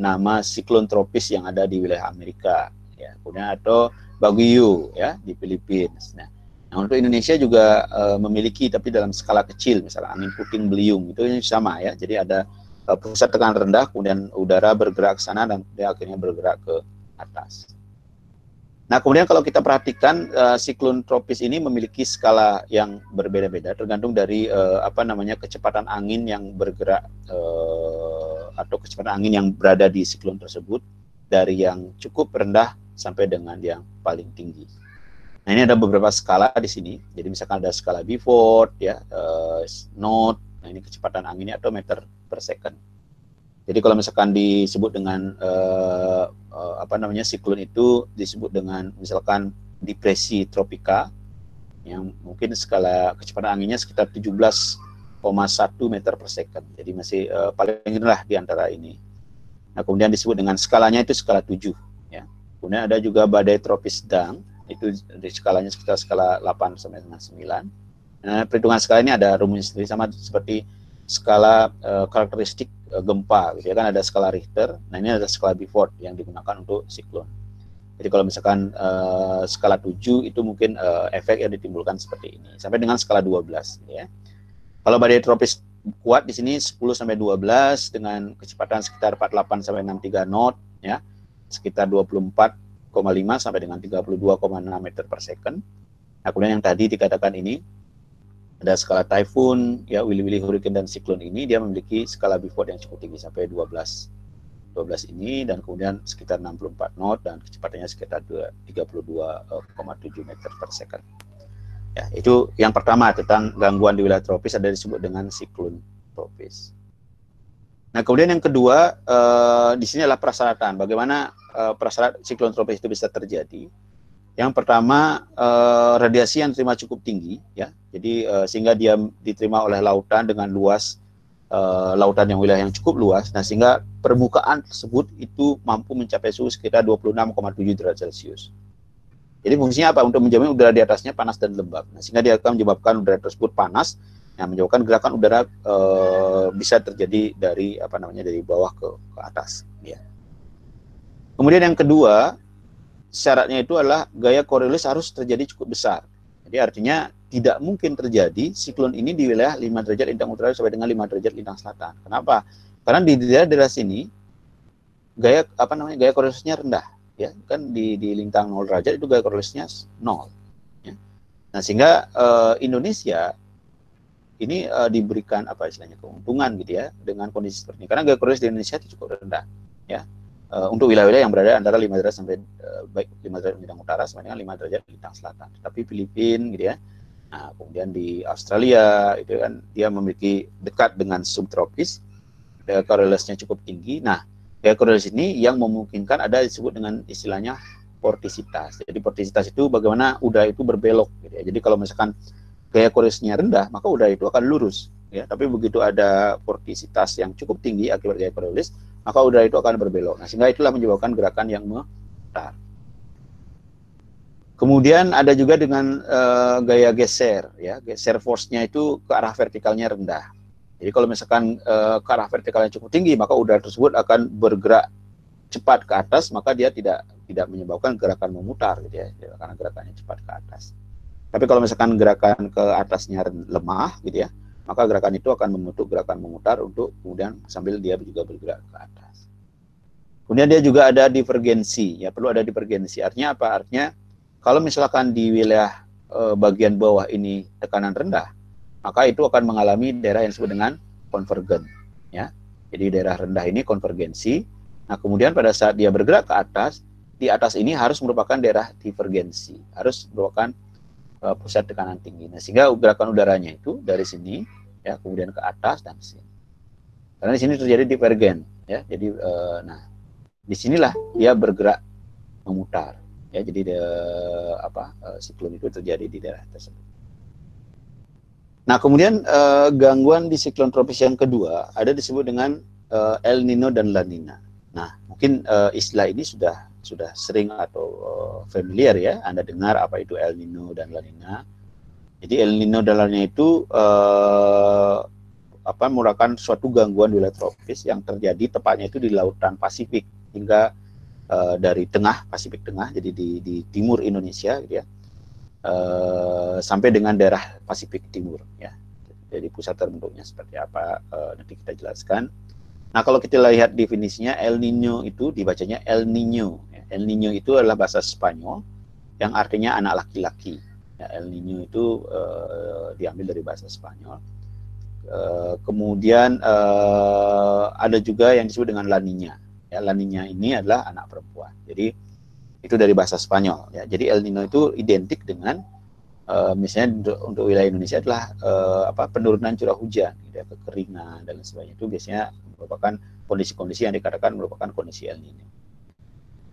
nama siklon tropis yang ada di wilayah Amerika. Ya. Kemudian ada bagyo, ya, di Filipina. Nah, untuk Indonesia juga memiliki, tapi dalam skala kecil, misalnya angin puting beliung, itu sama ya. Jadi ada pusat tekanan rendah, kemudian udara bergerak ke sana dan dia akhirnya bergerak ke atas. Nah, kemudian kalau kita perhatikan siklon tropis ini memiliki skala yang berbeda-beda, tergantung dari kecepatan angin yang bergerak atau kecepatan angin yang berada di siklon tersebut, dari yang cukup rendah sampai dengan yang paling tinggi. Nah, ini ada beberapa skala di sini. Jadi misalkan ada skala Beaufort, ya, knot. Nah, ini kecepatan anginnya atau meter per second. Jadi kalau misalkan disebut dengan siklon itu disebut dengan misalkan depresi tropika, yang mungkin skala kecepatan anginnya sekitar 17,1 meter per second. Jadi masih paling rendah di antara ini. Nah, kemudian disebut dengan skalanya itu skala 7. Ya. Kemudian ada juga badai tropis sedang. Itu di skalanya sekitar skala 8 sampai dengan 9. Nah, perhitungan skala ini ada rumusnya sendiri, sama seperti skala karakteristik gempa, gitu ya, kan ada skala Richter. Nah, ini ada skala Beaufort yang digunakan untuk siklon. Jadi kalau misalkan skala 7 itu mungkin efek yang ditimbulkan seperti ini sampai dengan skala 12, gitu ya. Kalau badai tropis kuat di sini 10 sampai 12 dengan kecepatan sekitar 48 sampai 63 knot, ya. Sekitar 24,5 sampai dengan 32,6 meter per second. Nah, kemudian yang tadi dikatakan ini ada skala typhoon, ya, wili-wili, hurricane dan siklon ini dia memiliki skala Beaufort yang cukup tinggi sampai 12 12 ini, dan kemudian sekitar 64 knot dan kecepatannya sekitar 32,7 meter per second. Ya, itu yang pertama tentang gangguan di wilayah tropis, ada disebut dengan siklon tropis. Nah, kemudian yang kedua, di sini adalah persyaratan. Bagaimana prasyarat siklon tropis itu bisa terjadi? Yang pertama, radiasi yang diterima cukup tinggi, ya. Jadi sehingga dia diterima oleh lautan dengan luas lautan yang wilayah yang cukup luas. Nah, sehingga permukaan tersebut itu mampu mencapai suhu sekitar 26,7 derajat Celcius. Jadi fungsinya apa? Untuk menjamin udara di atasnya panas dan lembab. Nah, sehingga dia akan menyebabkan udara tersebut panas, yang menyebabkan gerakan udara bisa terjadi dari dari bawah ke atas. Ya. Kemudian yang kedua, syaratnya itu adalah gaya Coriolis harus terjadi cukup besar. Jadi artinya tidak mungkin terjadi siklon ini di wilayah 5 derajat lintang utara sampai dengan 5 derajat lintang selatan. Kenapa? Karena di daerah sini gaya gaya Coriolisnya rendah. Ya, kan di lintang 0 derajat itu gaya Coriolisnya 0. Ya. Nah, sehingga Indonesia ini diberikan istilahnya keuntungan gitu ya dengan kondisi seperti ini, karena gaya Coriolis di Indonesia itu cukup rendah, ya, untuk wilayah-wilayah yang berada antara 5 derajat sampai baik 5 derajat lintang utara sampai dengan 5 derajat lintang selatan. Tapi Filipina gitu ya, nah kemudian di Australia itu kan dia memiliki dekat dengan subtropis, gaya Coriolisnya cukup tinggi. Nah, gaya Coriolis ini yang memungkinkan ada disebut dengan istilahnya vortisitas. Jadi vortisitas itu bagaimana udara itu berbelok gitu ya. Jadi kalau misalkan gaya Coriolisnya rendah, maka udara itu akan lurus ya. Tapi begitu ada vortisitas yang cukup tinggi akibat gaya Coriolis, maka udara itu akan berbelok. Nah, sehingga itulah menyebabkan gerakan yang memutar. Kemudian ada juga dengan gaya geser ya. Geser force-nya itu ke arah vertikalnya rendah. Jadi kalau misalkan ke arah vertikalnya cukup tinggi, maka udara tersebut akan bergerak cepat ke atas, maka dia tidak menyebabkan gerakan memutar gitu ya, karena gerakannya cepat ke atas. Tapi kalau misalkan gerakan ke atasnya lemah gitu ya, maka gerakan itu akan membentuk gerakan memutar untuk kemudian sambil dia juga bergerak ke atas. Kemudian dia juga ada divergensi, ya, perlu ada divergensi. Artinya apa? Artinya kalau misalkan di wilayah bagian bawah ini tekanan rendah, maka itu akan mengalami daerah yang disebut dengan konvergen, ya. Jadi daerah rendah ini konvergensi. Nah, kemudian pada saat dia bergerak ke atas, di atas ini harus merupakan daerah divergensi, harus merupakan pusat tekanan tinggi. Nah, sehingga gerakan udaranya itu dari sini, ya, kemudian ke atas dan sini. Karena di sini terjadi divergen, ya. Jadi, nah, disinilah dia bergerak memutar, ya. Jadi siklon itu terjadi di daerah tersebut. Nah, kemudian gangguan di siklon tropis yang kedua ada disebut dengan El Nino dan La Nina. Nah, mungkin istilah ini sudah sering atau familiar ya, Anda dengar apa itu El Nino dan La Nina. Jadi El Nino dan La Nina itu merupakan suatu gangguan di wilayah tropis yang terjadi tepatnya itu di lautan Pasifik hingga dari tengah Pasifik tengah, jadi di timur Indonesia gitu ya. Sampai dengan daerah Pasifik Timur ya. Jadi pusat terbentuknya seperti apa nanti kita jelaskan. Nah, kalau kita lihat definisinya, El Nino itu dibacanya El Niño. El Niño itu adalah bahasa Spanyol yang artinya anak laki-laki. Ya, El Niño itu diambil dari bahasa Spanyol. Kemudian ada juga yang disebut dengan La Niña. Ya, La Niña ini adalah anak perempuan. Jadi itu dari bahasa Spanyol ya. Jadi El Nino itu identik dengan misalnya untuk wilayah Indonesia adalah penurunan curah hujan, gitu ya, kekeringan dan lain sebagainya. Itu biasanya merupakan kondisi-kondisi yang dikatakan merupakan kondisi El Nino.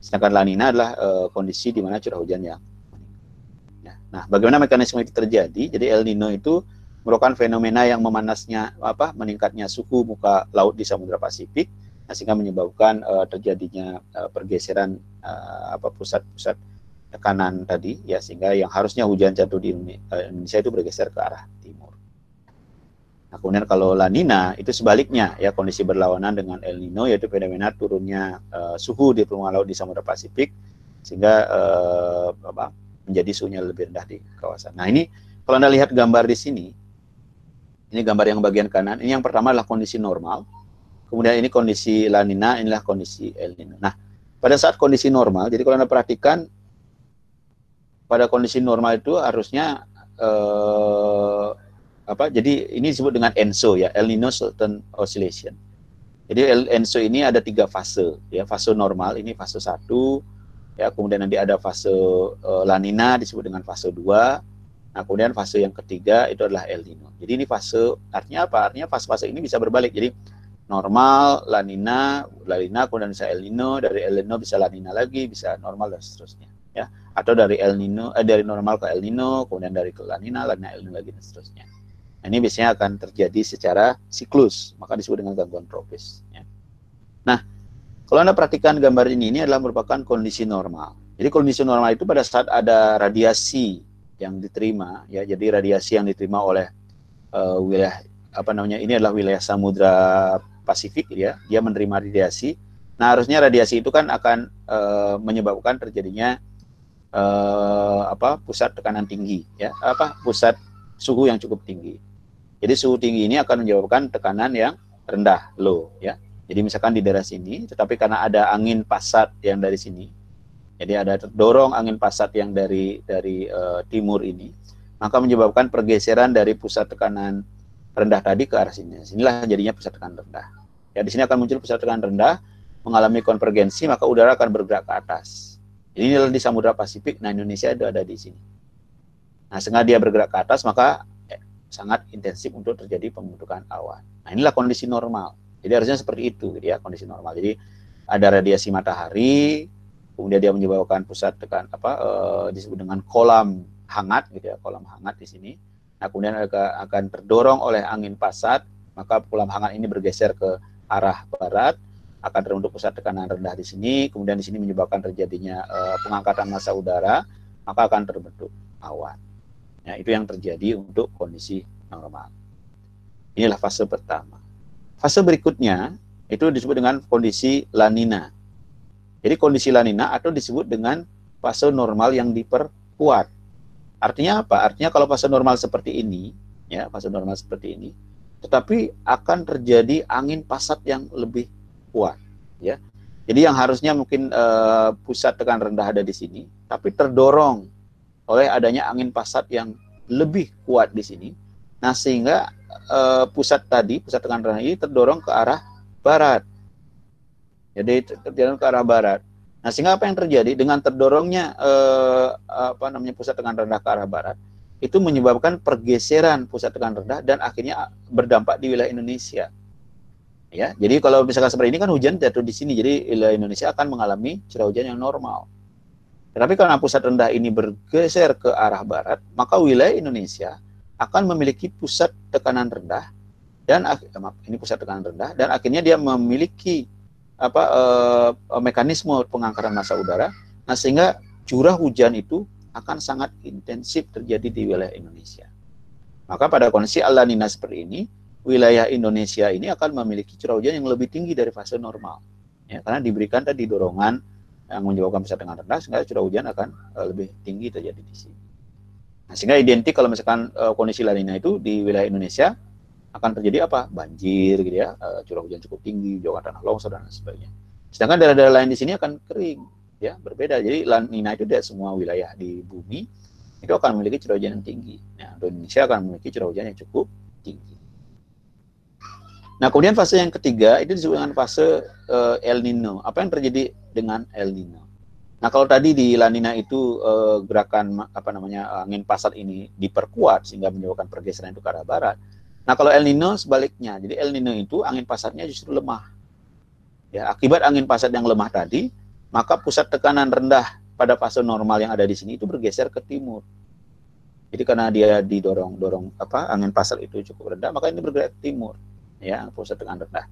Sedangkan La Nina adalah kondisi di mana curah hujan yang meningkat. Nah, bagaimana mekanisme itu terjadi? Jadi El Nino itu merupakan fenomena yang meningkatnya suhu muka laut di Samudra Pasifik, sehingga menyebabkan terjadinya pergeseran pusat-pusat tekanan tadi ya, sehingga yang harusnya hujan jatuh di Indonesia itu bergeser ke arah timur. Nah, kemudian kalau La Nina itu sebaliknya ya, kondisi berlawanan dengan El Nino, yaitu fenomena turunnya suhu di permukaan laut di Samudra Pasifik sehingga menjadi suhunya lebih rendah di kawasan. Nah, ini kalau Anda lihat gambar di sini, ini gambar yang bagian kanan, ini yang pertama adalah kondisi normal. Kemudian ini kondisi La Nina, inilah kondisi El Nino. Nah, pada saat kondisi normal, jadi kalau Anda perhatikan, pada kondisi normal itu harusnya, jadi ini disebut dengan ENSO ya, El Nino Sultan Oscillation. Jadi El Niño ini ada 3 fase, ya. Fase normal ini fase 1, ya. Kemudian nanti ada fase La Nina disebut dengan fase 2. Nah, kemudian fase yang ketiga itu adalah El Nino. Jadi ini fase, artinya apa? Artinya fase-fase ini bisa berbalik. Jadi normal, La Nina, kemudian bisa El Nino, dari El Nino bisa La Nina lagi, bisa normal dan seterusnya, ya. Atau dari El Nino, dari normal ke El Nino, kemudian dari ke La Nina, El Nino lagi dan seterusnya. Nah, ini biasanya akan terjadi secara siklus, maka disebut dengan gangguan tropis, ya. Nah, kalau Anda perhatikan gambar ini adalah merupakan kondisi normal. Jadi kondisi normal itu pada saat ada radiasi yang diterima, ya. Jadi radiasi yang diterima oleh wilayah ini adalah wilayah Samudra Pasifik, ya. Dia menerima radiasi. Nah, harusnya radiasi itu kan akan menyebabkan terjadinya pusat tekanan tinggi, ya. Pusat suhu yang cukup tinggi. Jadi suhu tinggi ini akan menyebabkan tekanan yang rendah, low, ya. Jadi misalkan di daerah sini, tetapi karena ada angin pasat yang dari sini, jadi ada terdorong angin pasat yang dari timur ini, maka menyebabkan pergeseran dari pusat tekanan rendah tadi ke arah sini. Sinilah jadinya pusat tekanan rendah. Ya, di sini akan muncul pusat tekanan rendah, mengalami konvergensi, maka udara akan bergerak ke atas. Jadi inilah di Samudra Pasifik. Nah, Indonesia itu ada di sini. Nah, sengaja dia bergerak ke atas, maka sangat intensif untuk terjadi pembentukan awan. Nah, inilah kondisi normal. Jadi harusnya seperti itu, gitu ya, kondisi normal. Jadi ada radiasi matahari, kemudian dia menyebabkan pusat tekan disebut dengan kolam hangat, gitu ya, kolam hangat di sini. Nah, kemudian akan terdorong oleh angin pasat, maka kolam hangat ini bergeser ke arah barat, akan terbentuk pusat tekanan rendah di sini, kemudian di sini menyebabkan terjadinya pengangkatan massa udara, maka akan terbentuk awan. Nah, itu yang terjadi untuk kondisi normal. Inilah fase pertama. Fase berikutnya itu disebut dengan kondisi La Nina. Jadi kondisi La Nina atau disebut dengan fase normal yang diperkuat. Artinya apa? Artinya kalau fase normal seperti ini, ya, fase normal seperti ini, tetapi akan terjadi angin pasat yang lebih kuat, ya. Jadi yang harusnya mungkin pusat tekanan rendah ada di sini, tapi terdorong oleh adanya angin pasat yang lebih kuat di sini. Nah, sehingga pusat tekanan rendah ini terdorong ke arah barat. Jadi terdorong ke arah barat. Nah, sehingga apa yang terjadi dengan terdorongnya pusat tekanan rendah ke arah barat, itu menyebabkan pergeseran pusat tekanan rendah dan akhirnya berdampak di wilayah Indonesia. Ya, jadi kalau misalkan seperti ini kan hujan jatuh di sini, jadi wilayah Indonesia akan mengalami curah hujan yang normal. Tetapi karena pusat rendah ini bergeser ke arah barat, maka wilayah Indonesia akan memiliki pusat tekanan rendah dan akhirnya dia memiliki mekanisme pengangkatan massa udara. Nah, sehingga curah hujan itu akan sangat intensif terjadi di wilayah Indonesia. Maka pada kondisi La Nina seperti ini, wilayah Indonesia ini akan memiliki curah hujan yang lebih tinggi dari fase normal. Ya, karena diberikan tadi dorongan yang menyebabkan pusat tekanan rendah, sehingga curah hujan akan lebih tinggi terjadi di sini. Nah, sehingga identik kalau misalkan kondisi La Nina itu di wilayah Indonesia akan terjadi apa? Banjir, gitu ya, curah hujan cukup tinggi, jauhan tanah longsor dan sebagainya. Sedangkan daerah-daerah lain di sini akan kering, ya, berbeda. Jadi La Nina itu tidak semua wilayah di bumi itu akan memiliki curah hujan yang tinggi. Nah, Indonesia akan memiliki curah hujan yang cukup tinggi. Nah, kemudian fase yang ketiga itu disebut dengan fase El Nino. Apa yang terjadi dengan El Nino? Nah, kalau tadi di La Nina itu gerakan angin pasat ini diperkuat sehingga menyebabkan pergeseran itu ke arah barat. Nah, kalau El Nino sebaliknya. Jadi El Nino itu angin pasatnya justru lemah. Ya, akibat angin pasat yang lemah tadi, maka pusat tekanan rendah pada fase normal yang ada di sini itu bergeser ke timur. Jadi karena dia didorong angin pasat itu cukup rendah, maka ini bergerak ke timur. Ya, pusat tekanan rendah.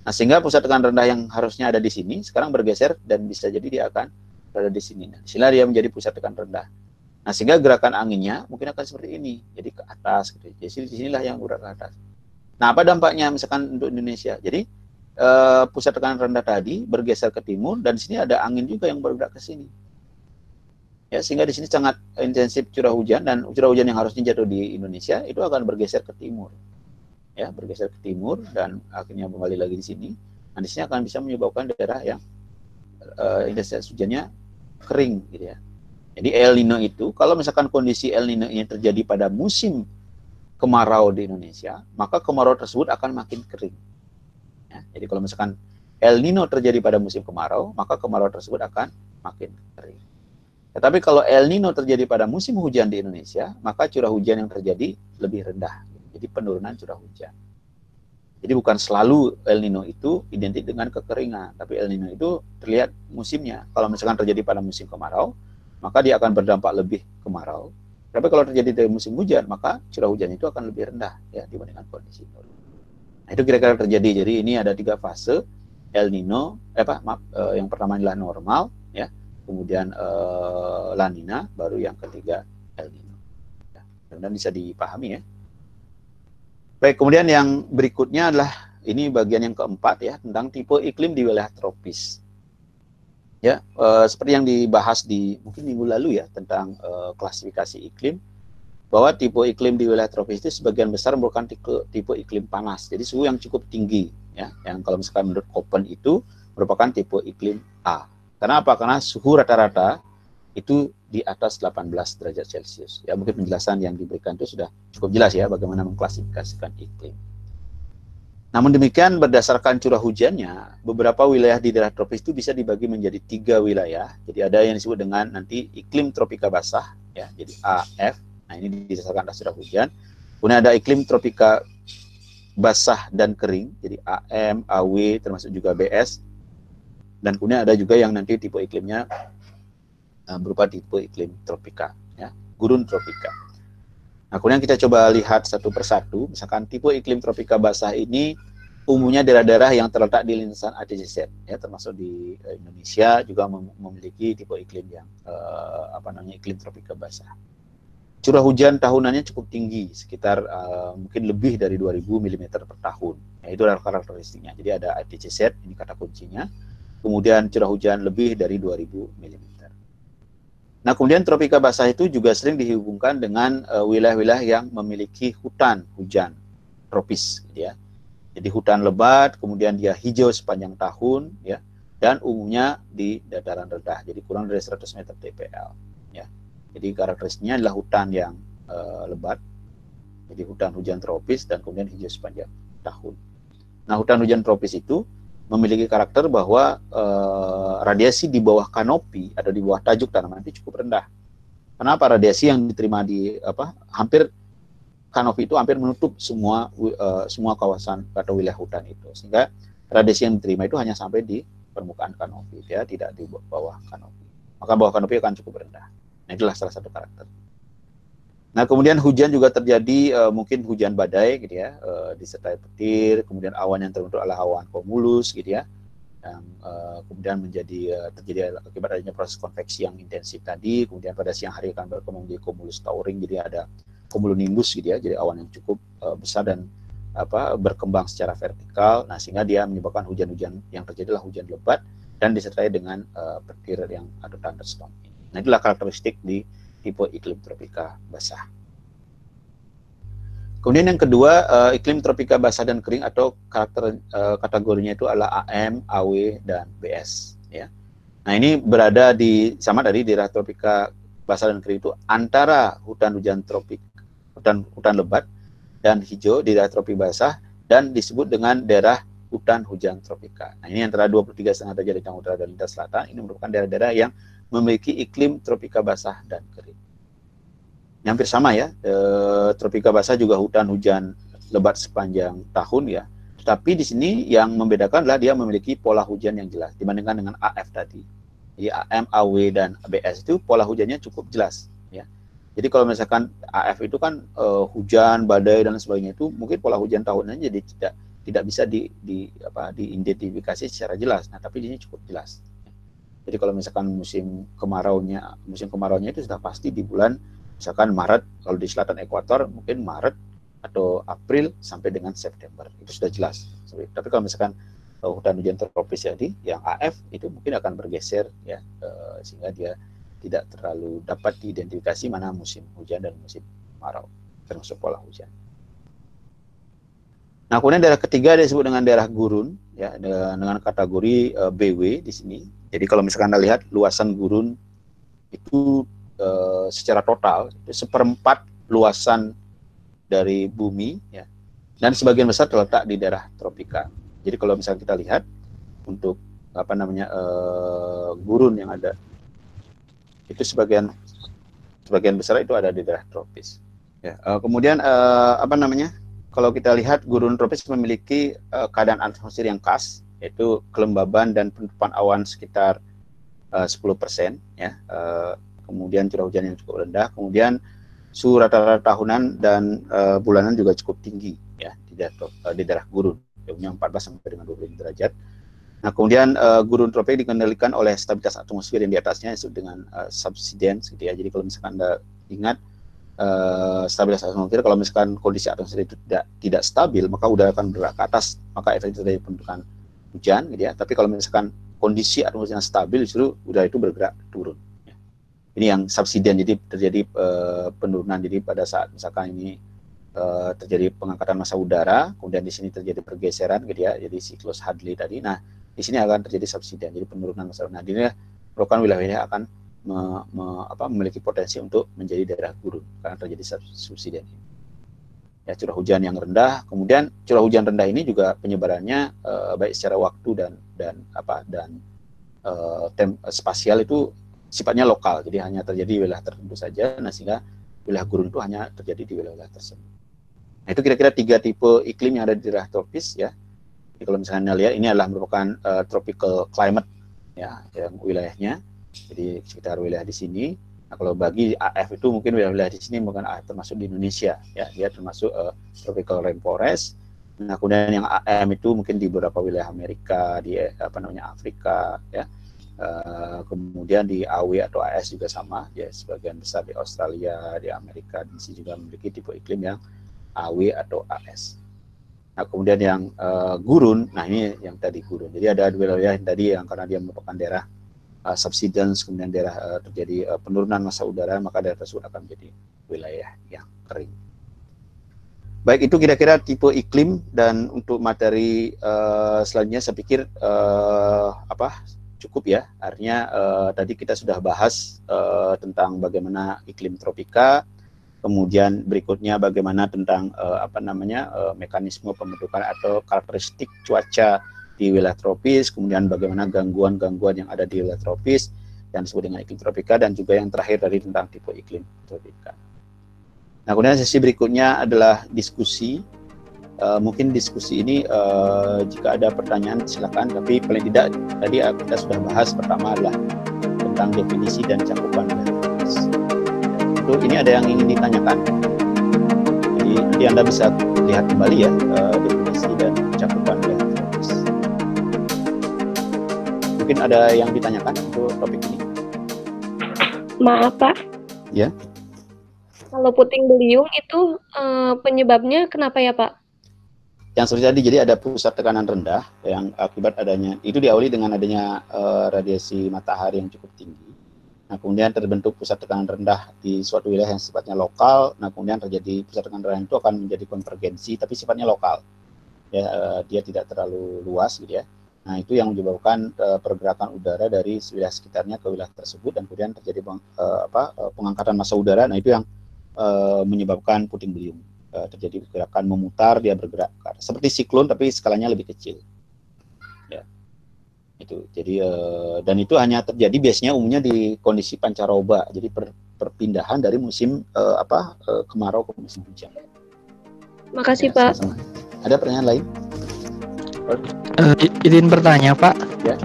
Nah, sehingga pusat tekanan rendah yang harusnya ada di sini sekarang bergeser dan bisa jadi dia akan berada di sini. Nah, disinilah dia menjadi pusat tekanan rendah. Nah, sehingga gerakan anginnya mungkin akan seperti ini, jadi ke atas, gitu. Jadi disinilah yang bergerak ke atas. Nah, apa dampaknya misalkan untuk Indonesia? Jadi pusat tekanan rendah tadi bergeser ke timur dan di sini ada angin juga yang bergerak ke sini. Ya, sehingga di sini sangat intensif curah hujan dan curah hujan yang harusnya jatuh di Indonesia itu akan bergeser ke timur. Ya, bergeser ke timur dan akhirnya kembali lagi di sini. Nah, di sini akan bisa menyebabkan daerah yang intensitas hujannya kering, gitu ya. Jadi El Nino itu, kalau misalkan kondisi El Nino ini terjadi pada musim kemarau di Indonesia, maka kemarau tersebut akan makin kering. Ya, Jadi kalau misalkan El Nino terjadi pada musim kemarau, maka kemarau tersebut akan makin kering. Tetapi kalau El Nino terjadi pada musim hujan di Indonesia, maka curah hujan yang terjadi lebih rendah. Jadi penurunan curah hujan. Jadi bukan selalu El Nino itu identik dengan kekeringan, tapi El Nino itu terlihat musimnya. Kalau misalkan terjadi pada musim kemarau, maka dia akan berdampak lebih kemarau. Tapi kalau terjadi dari musim hujan, maka curah hujan itu akan lebih rendah ya dibandingkan kondisi normal. Nah, itu kira-kira terjadi. Jadi ini ada 3 fase El Nino, yang pertama adalah normal, ya, kemudian La Nina, baru yang ketiga El Nino. Ya, dan bisa dipahami ya. Baik, kemudian yang berikutnya adalah ini bagian yang keempat ya, tentang tipe iklim di wilayah tropis. Ya, seperti yang dibahas di mungkin minggu lalu ya tentang klasifikasi iklim, bahwa tipe iklim di wilayah tropis itu sebagian besar merupakan tipe iklim panas. Jadi suhu yang cukup tinggi ya, yang kalau misalkan menurut Köppen itu merupakan tipe iklim A. Karena apa? Karena suhu rata-rata itu di atas 18 derajat Celcius. Ya, mungkin penjelasan yang diberikan itu sudah cukup jelas ya bagaimana mengklasifikasikan iklim. Namun demikian, berdasarkan curah hujannya, beberapa wilayah di daerah tropis itu bisa dibagi menjadi 3 wilayah. Jadi ada yang disebut dengan nanti iklim tropika basah, ya, jadi AF. Nah, ini berdasarkan curah hujan. Kemudian ada iklim tropika basah dan kering, jadi AM, AW, termasuk juga BS. Dan kemudian ada juga yang nanti tipe iklimnya berupa tipe iklim tropika, ya, gurun tropika. Nah, kemudian kita coba lihat satu persatu. Misalkan tipe iklim tropika basah ini umumnya daerah-daerah yang terletak di lintasan ATCZ, ya, termasuk di Indonesia juga memiliki tipe iklim yang iklim tropika basah. Curah hujan tahunannya cukup tinggi, sekitar mungkin lebih dari 2000 mm per tahun. Ya, itu adalah karakteristiknya. Jadi ada ATCZ, ini kata kuncinya. Kemudian curah hujan lebih dari 2000 mm. Nah, kemudian tropika basah itu juga sering dihubungkan dengan wilayah-wilayah yang memiliki hutan hujan tropis, gitu ya. Jadi hutan lebat, kemudian dia hijau sepanjang tahun, ya, dan umumnya di dataran rendah, jadi kurang dari 100 meter TPL, ya. Jadi karakteristiknya adalah hutan yang lebat, jadi hutan hujan tropis dan kemudian hijau sepanjang tahun. Nah, hutan hujan tropis itu memiliki karakter bahwa radiasi di bawah kanopi atau di bawah tajuk tanaman itu cukup rendah. Kenapa? Radiasi yang diterima di hampir kanopi itu hampir menutup semua kawasan atau wilayah hutan itu, sehingga radiasi yang diterima itu hanya sampai di permukaan kanopi, ya, tidak di bawah kanopi. Maka bawah kanopi akan cukup rendah. Nah, itulah salah satu karakter. Nah, kemudian hujan juga terjadi mungkin hujan badai gitu ya, disertai petir, kemudian awan yang terbentuk adalah awan cumulus gitu ya, yang kemudian terjadi akibat adanya proses konveksi yang intensif tadi, kemudian pada siang hari akan berkembang menjadi cumulus towering, jadi ada cumulonimbus gitu ya, jadi awan yang cukup besar dan berkembang secara vertikal, nah sehingga dia menyebabkan hujan-hujan yang terjadi adalah hujan lebat dan disertai dengan petir yang atau thunderstorm. Nah, itulah karakteristik di tipe iklim tropika basah. Kemudian yang kedua, iklim tropika basah dan kering atau kategorinya itu adalah AM, AW, dan BS. Ya. Nah, ini berada di sama tadi daerah tropika basah dan kering itu antara hutan hujan tropik, hutan lebat dan hijau di daerah tropik basah dan disebut dengan daerah hutan hujan tropika. Nah, ini antara 23,5 derajat lintang utara dan lintas selatan. Ini merupakan daerah-daerah yang memiliki iklim tropika basah dan kering. Hampir sama ya, tropika basah juga hutan hujan lebat sepanjang tahun ya. Tapi di sini yang membedakan adalah dia memiliki pola hujan yang jelas dibandingkan dengan AF tadi. Jadi AM, AW, dan ABS itu pola hujannya cukup jelas ya. Jadi kalau misalkan AF itu kan hujan, badai dan sebagainya itu mungkin pola hujan tahunannya jadi tidak bisa diidentifikasi secara jelas. Nah, tapi di sini cukup jelas. Jadi kalau misalkan musim kemaraunya itu sudah pasti di bulan misalkan Maret, kalau di selatan ekuator mungkin Maret atau April sampai dengan September, itu sudah jelas. Tapi kalau misalkan hutan hujan tropis jadi yang AF itu mungkin akan bergeser ya, sehingga dia tidak terlalu dapat diidentifikasi mana musim hujan dan musim kemarau termasuk pola hujan. Nah, kemudian daerah ketiga disebut dengan daerah gurun ya, dengan kategori BW di sini. Jadi kalau misalkan Anda lihat luasan gurun itu secara total itu 1/4 luasan dari bumi ya, dan sebagian besar terletak di daerah tropika. Jadi kalau misalnya kita lihat untuk apa namanya gurun yang ada itu sebagian besar itu ada di daerah tropis. Ya, kemudian apa namanya? Kalau kita lihat gurun tropis memiliki keadaan atmosfer yang khas, yaitu kelembaban dan penutupan awan sekitar 10%, ya. Kemudian curah hujan yang cukup rendah, kemudian suhu rata-rata tahunan dan bulanan juga cukup tinggi, ya, di daerah gurun, yang 14 sampai dengan 25 derajat. Nah, kemudian gurun tropik dikendalikan oleh stabilitas atmosfer yang di atasnya disebut dengan subsidence, gitu ya. Jadi kalau misalkan Anda ingat stabilitas atmosfer, kalau misalkan kondisi atmosfer itu tidak stabil, maka udara akan bergerak ke atas, maka efek itu dari pembentukan hujan, gitu ya. Tapi kalau misalkan kondisi atmosfer yang stabil, justru udara itu bergerak turun. Ya. Ini yang subsiden, jadi terjadi penurunan. Jadi pada saat misalkan ini terjadi pengangkatan massa udara, kemudian di sini terjadi pergeseran, gitu ya. Jadi siklus Hadley tadi. Nah, di sini akan terjadi subsiden, jadi penurunan massa udara. Nah, ini merupakan wilayah-wilayah akan memiliki potensi untuk menjadi daerah gurun karena terjadi subsiden. Ya, curah hujan yang rendah, kemudian curah hujan rendah ini juga penyebarannya baik secara waktu dan spasial itu sifatnya lokal, jadi hanya terjadi di wilayah tertentu saja. Nah, sehingga wilayah gurun itu hanya terjadi di wilayah tersebut. Nah, itu kira-kira 3 tipe iklim yang ada di daerah tropis, ya. Jadi kalau misalnya lihat, ini adalah merupakan tropical climate, ya, yang wilayahnya. Jadi sekitar wilayah di sini. Nah, kalau bagi AF itu mungkin wilayah-wilayah di sini bukan AF termasuk di Indonesia, ya, dia termasuk tropical rainforest. Nah, kemudian yang AM itu mungkin di beberapa wilayah Amerika, di Afrika, ya. Kemudian di AW atau AS juga sama, ya, sebagian besar di Australia, di Amerika, di sini juga memiliki tipe iklim yang AW atau AS. Nah, kemudian yang gurun, nah ini yang tadi gurun. Jadi ada wilayah yang tadi yang karena dia merupakan daerah subsidence, kemudian daerah terjadi penurunan massa udara, maka daerah tersebut akan menjadi wilayah yang kering. Baik, itu kira-kira tipe iklim. Dan untuk materi selanjutnya saya pikir cukup, ya. Artinya tadi kita sudah bahas tentang bagaimana iklim tropika. Kemudian berikutnya bagaimana tentang mekanisme pembentukan atau karakteristik cuaca di wilayah tropis, kemudian bagaimana gangguan-gangguan yang ada di wilayah tropis yang disebut dengan iklim tropika, dan juga yang terakhir dari tentang tipe iklim tropika. Nah, kemudian sesi berikutnya adalah diskusi. Mungkin diskusi ini jika ada pertanyaan silakan, tapi paling tidak tadi kita sudah bahas. Pertama adalah tentang definisi dan cakupan wilayah tropis. Ini ada yang ingin ditanyakan, jadi nanti Anda bisa lihat kembali, ya, definisi dan cakupan wilayah tropis. Mungkin ada yang ditanyakan untuk topik ini? Maaf, Pak. Ya. Kalau puting beliung itu penyebabnya kenapa, ya, Pak? Yang terjadi, jadi ada pusat tekanan rendah yang akibat adanya, itu diawali dengan adanya radiasi matahari yang cukup tinggi. Nah, kemudian terbentuk pusat tekanan rendah di suatu wilayah yang sifatnya lokal. Nah, kemudian terjadi pusat tekanan rendah itu akan menjadi konvergensi, tapi sifatnya lokal. Ya, dia tidak terlalu luas, gitu ya. Nah, itu yang menyebabkan pergerakan udara dari wilayah sekitarnya ke wilayah tersebut, dan kemudian terjadi pengangkatan massa udara. Nah, itu yang menyebabkan puting beliung. Terjadi gerakan memutar, dia bergerak seperti siklon, tapi skalanya lebih kecil. Ya. Itu jadi dan itu hanya terjadi biasanya umumnya di kondisi pancaroba, jadi perpindahan dari musim kemarau ke musim hujan. Makasih, ya, Pak. Sama-sama. Ada pertanyaan lain? Izin bertanya, Pak. Ya.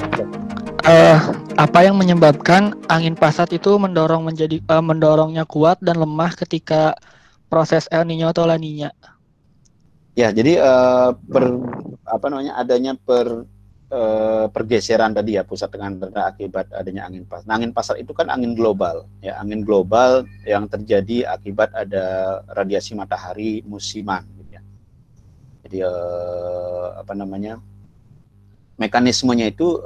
Apa yang menyebabkan angin pasat itu mendorongnya kuat dan lemah ketika proses El Niño atau La Niña? Ya, jadi adanya pergeseran tadi, ya, pusat tekanan rendah akibat adanya angin pasat. Nah, angin pasat itu kan angin global, ya, angin global yang terjadi akibat ada radiasi matahari musiman, gitu ya. Jadi mekanismenya itu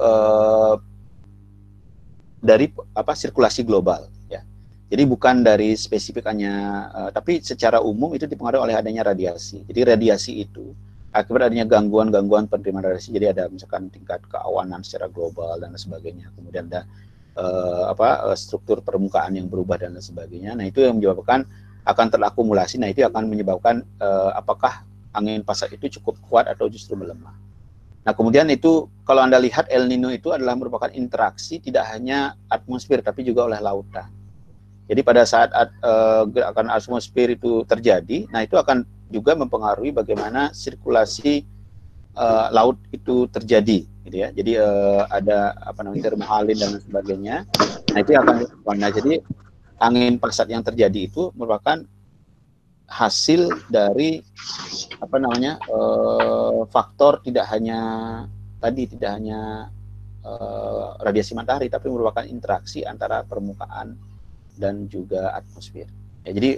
dari sirkulasi global, ya. Jadi bukan dari spesifik hanya, tapi secara umum itu dipengaruhi oleh adanya radiasi. Jadi radiasi itu akibat adanya gangguan-gangguan penerimaan radiasi, jadi ada misalkan tingkat keawanan secara global dan sebagainya, kemudian ada struktur permukaan yang berubah dan sebagainya. Nah, itu yang menyebabkan akan terakumulasi. Nah, itu akan menyebabkan apakah angin pasat itu cukup kuat atau justru melemah. Nah, kemudian itu kalau Anda lihat El Nino itu adalah merupakan interaksi tidak hanya atmosfer tapi juga oleh lautan. Jadi pada saat gerakan atmosfer itu terjadi, nah itu akan juga mempengaruhi bagaimana sirkulasi laut itu terjadi, gitu ya. Jadi ada apa namanya termohaline dan sebagainya. Nah itu akan, nah jadi angin pasat yang terjadi itu merupakan hasil dari apa namanya faktor tidak hanya radiasi matahari, tapi merupakan interaksi antara permukaan dan juga atmosfer. Ya, jadi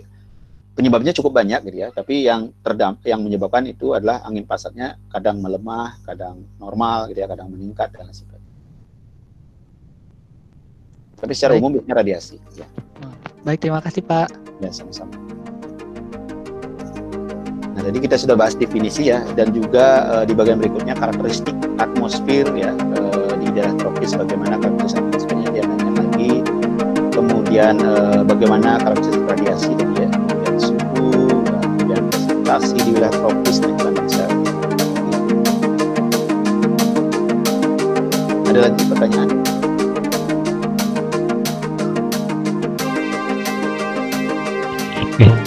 penyebabnya cukup banyak gitu ya, tapi yang menyebabkan itu adalah angin pasatnya kadang melemah, kadang normal gitu ya, kadang meningkat dan lain sebagainya. Tapi secara umum biasanya radiasi. Ya. Baik, terima kasih Pak. Ya, sama-sama. Nah, jadi kita sudah bahas definisi ya, dan juga di bagian berikutnya karakteristik atmosfer ya, di daerah tropis bagaimana karakteristik atmosfernya dia nanya lagi. Kemudian bagaimana karakteristik radiasi tadi ya, kemudian suhu, kemudian presentasi di wilayah tropis dan juga bisa. Ada lagi pertanyaan?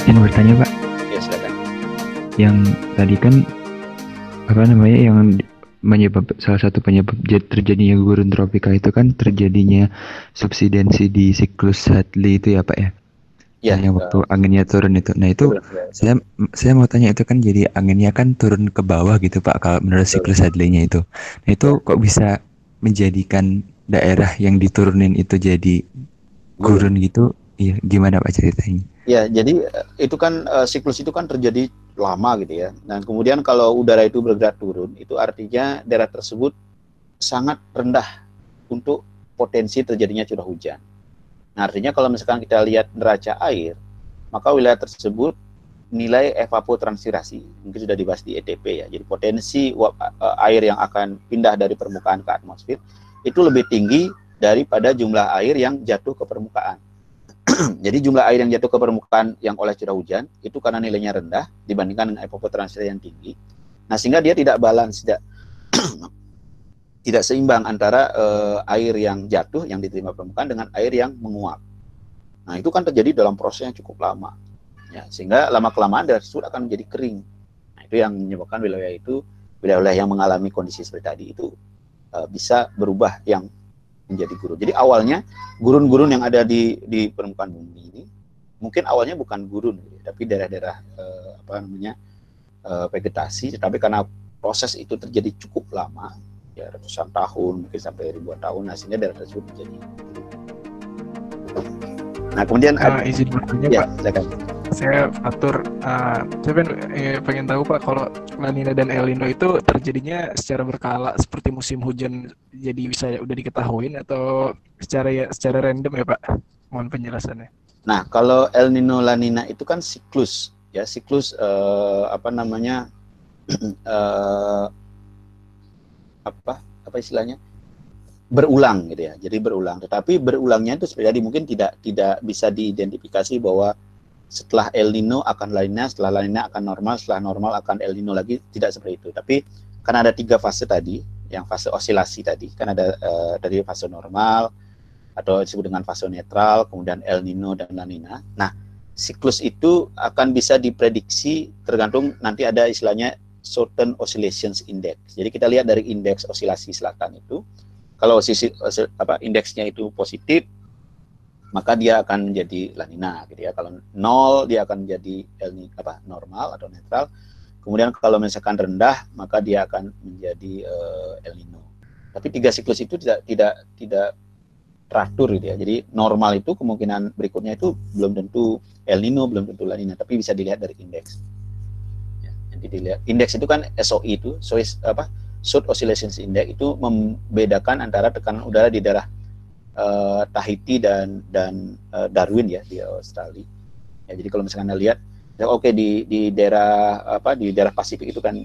Yang bertanya Pak. Ya silakan. Yang tadi kan apa namanya yang salah satu penyebab terjadinya gurun tropika itu kan terjadinya subsidensi di siklus Hadley itu ya Pak ya? Ya. Yang waktu anginnya turun itu. Nah itu saya mau tanya, itu kan jadi anginnya kan turun ke bawah gitu Pak kalau menurut siklus Hadley-nya itu. Nah itu kok bisa menjadikan daerah yang diturunin itu jadi gurun gitu? Iya, gimana Pak ceritanya? Ya, jadi itu kan siklus itu kan terjadi lama gitu ya. Dan kemudian kalau udara itu bergerak turun, itu artinya daerah tersebut sangat rendah untuk potensi terjadinya curah hujan. Nah, artinya kalau misalkan kita lihat neraca air, maka wilayah tersebut nilai evapotranspirasi, mungkin sudah dibahas di ETP ya. Jadi potensi air yang akan pindah dari permukaan ke atmosfer itu lebih tinggi daripada jumlah air yang jatuh ke permukaan. Jadi jumlah air yang jatuh ke permukaan yang oleh curah hujan itu karena nilainya rendah dibandingkan dengan evapotranspirasi yang tinggi. Nah, sehingga dia tidak balance, tidak seimbang antara air yang jatuh yang diterima permukaan dengan air yang menguap. Nah, itu kan terjadi dalam proses yang cukup lama. Ya, sehingga lama-kelamaan daerah tersebut akan menjadi kering. Nah, itu yang menyebabkan wilayah yang mengalami kondisi seperti tadi itu bisa berubah yang menjadi gurun. Jadi awalnya gurun-gurun yang ada di permukaan bumi ini mungkin awalnya bukan gurun, tapi daerah-daerah vegetasi, tetapi karena proses itu terjadi cukup lama, ya ratusan tahun, mungkin sampai ribuan tahun, nah sehingga daerah tersebut menjadi gurun. Nah kemudian izin bertanya ya, Pak. silakan. Saya Fatur, saya pengen tahu Pak, kalau La Nina dan El Nino itu terjadinya secara berkala seperti musim hujan, jadi bisa udah diketahuin atau secara random ya Pak? Mohon penjelasannya. Nah kalau El Nino La Nina itu kan siklus ya, siklus apa istilahnya, berulang gitu ya. Jadi berulang, tetapi berulangnya itu seperti tadi mungkin tidak bisa diidentifikasi bahwa setelah El Nino akan La Nina, setelah La Nina akan normal, setelah normal akan El Nino lagi, tidak seperti itu. Tapi karena ada 3 fase tadi, yang fase osilasi tadi, kan ada dari fase normal atau disebut dengan fase netral, kemudian El Nino dan La Nina. Nah, siklus itu akan bisa diprediksi tergantung nanti ada istilahnya Southern Oscillations Index. Jadi kita lihat dari indeks osilasi selatan itu, kalau indeksnya itu positif, maka dia akan menjadi La Nina gitu ya. Kalau 0 dia akan menjadi normal atau netral. Kemudian kalau misalkan rendah, maka dia akan menjadi El Nino. Tapi 3 siklus itu tidak teratur gitu ya. Jadi normal itu kemungkinan berikutnya itu belum tentu El Nino, belum tentu La Nina, tapi bisa dilihat dari indeks. Ya, jadi dilihat indeks itu kan SOI itu, South Oscillations Index, itu membedakan antara tekanan udara di daerah Tahiti dan Darwin ya di Australia. Ya, jadi kalau misalkan Anda lihat, di daerah Pasifik itu kan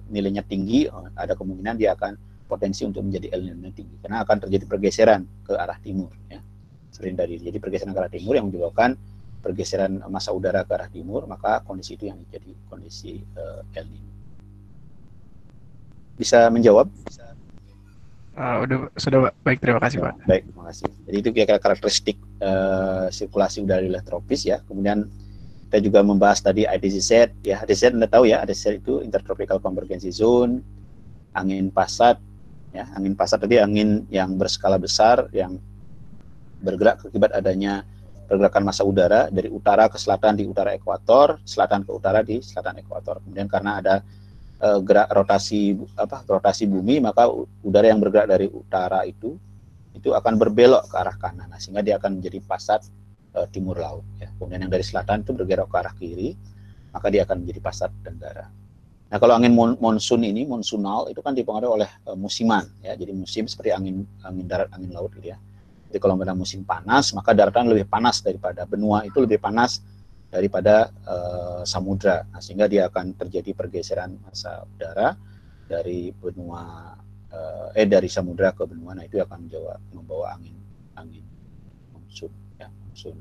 nilainya tinggi, ada kemungkinan dia akan potensi untuk menjadi El Nino tinggi karena akan terjadi pergeseran ke arah timur ya. Selain dari jadi pergeseran ke arah timur yang menyebabkan pergeseran massa udara ke arah timur, maka kondisi itu yang menjadi kondisi El Nino. bisa menjawab? Sudah Pak. Baik, terima kasih Pak. Baik, terima kasih. Jadi itu kira-kira karakteristik sirkulasi udara wilayah tropis ya. Kemudian kita juga membahas tadi IDCZ ya. IDCZ Anda tahu ya, IDCZ itu Intertropical Convergence Zone, angin pasat ya. Angin pasat tadi angin yang berskala besar yang bergerak akibat adanya pergerakan massa udara dari utara ke selatan di utara ekuator, selatan ke utara di selatan ekuator. Kemudian karena ada gerak rotasi bumi, maka udara yang bergerak dari utara itu akan berbelok ke arah kanan, nah, sehingga dia akan menjadi pasat timur laut ya. Kemudian yang dari selatan itu bergerak ke arah kiri, maka dia akan menjadi pasat tenggara. Nah, kalau angin monsun ini, monsunal itu kan dipengaruhi oleh musiman ya. Jadi musim seperti angin darat, angin laut gitu ya. Jadi kalau pada musim panas, maka daratan lebih panas daripada benua, itu lebih panas daripada samudra. Nah, sehingga dia akan terjadi pergeseran massa udara dari benua dari samudra ke benua. Nah, itu akan membawa angin monsun ya, monsun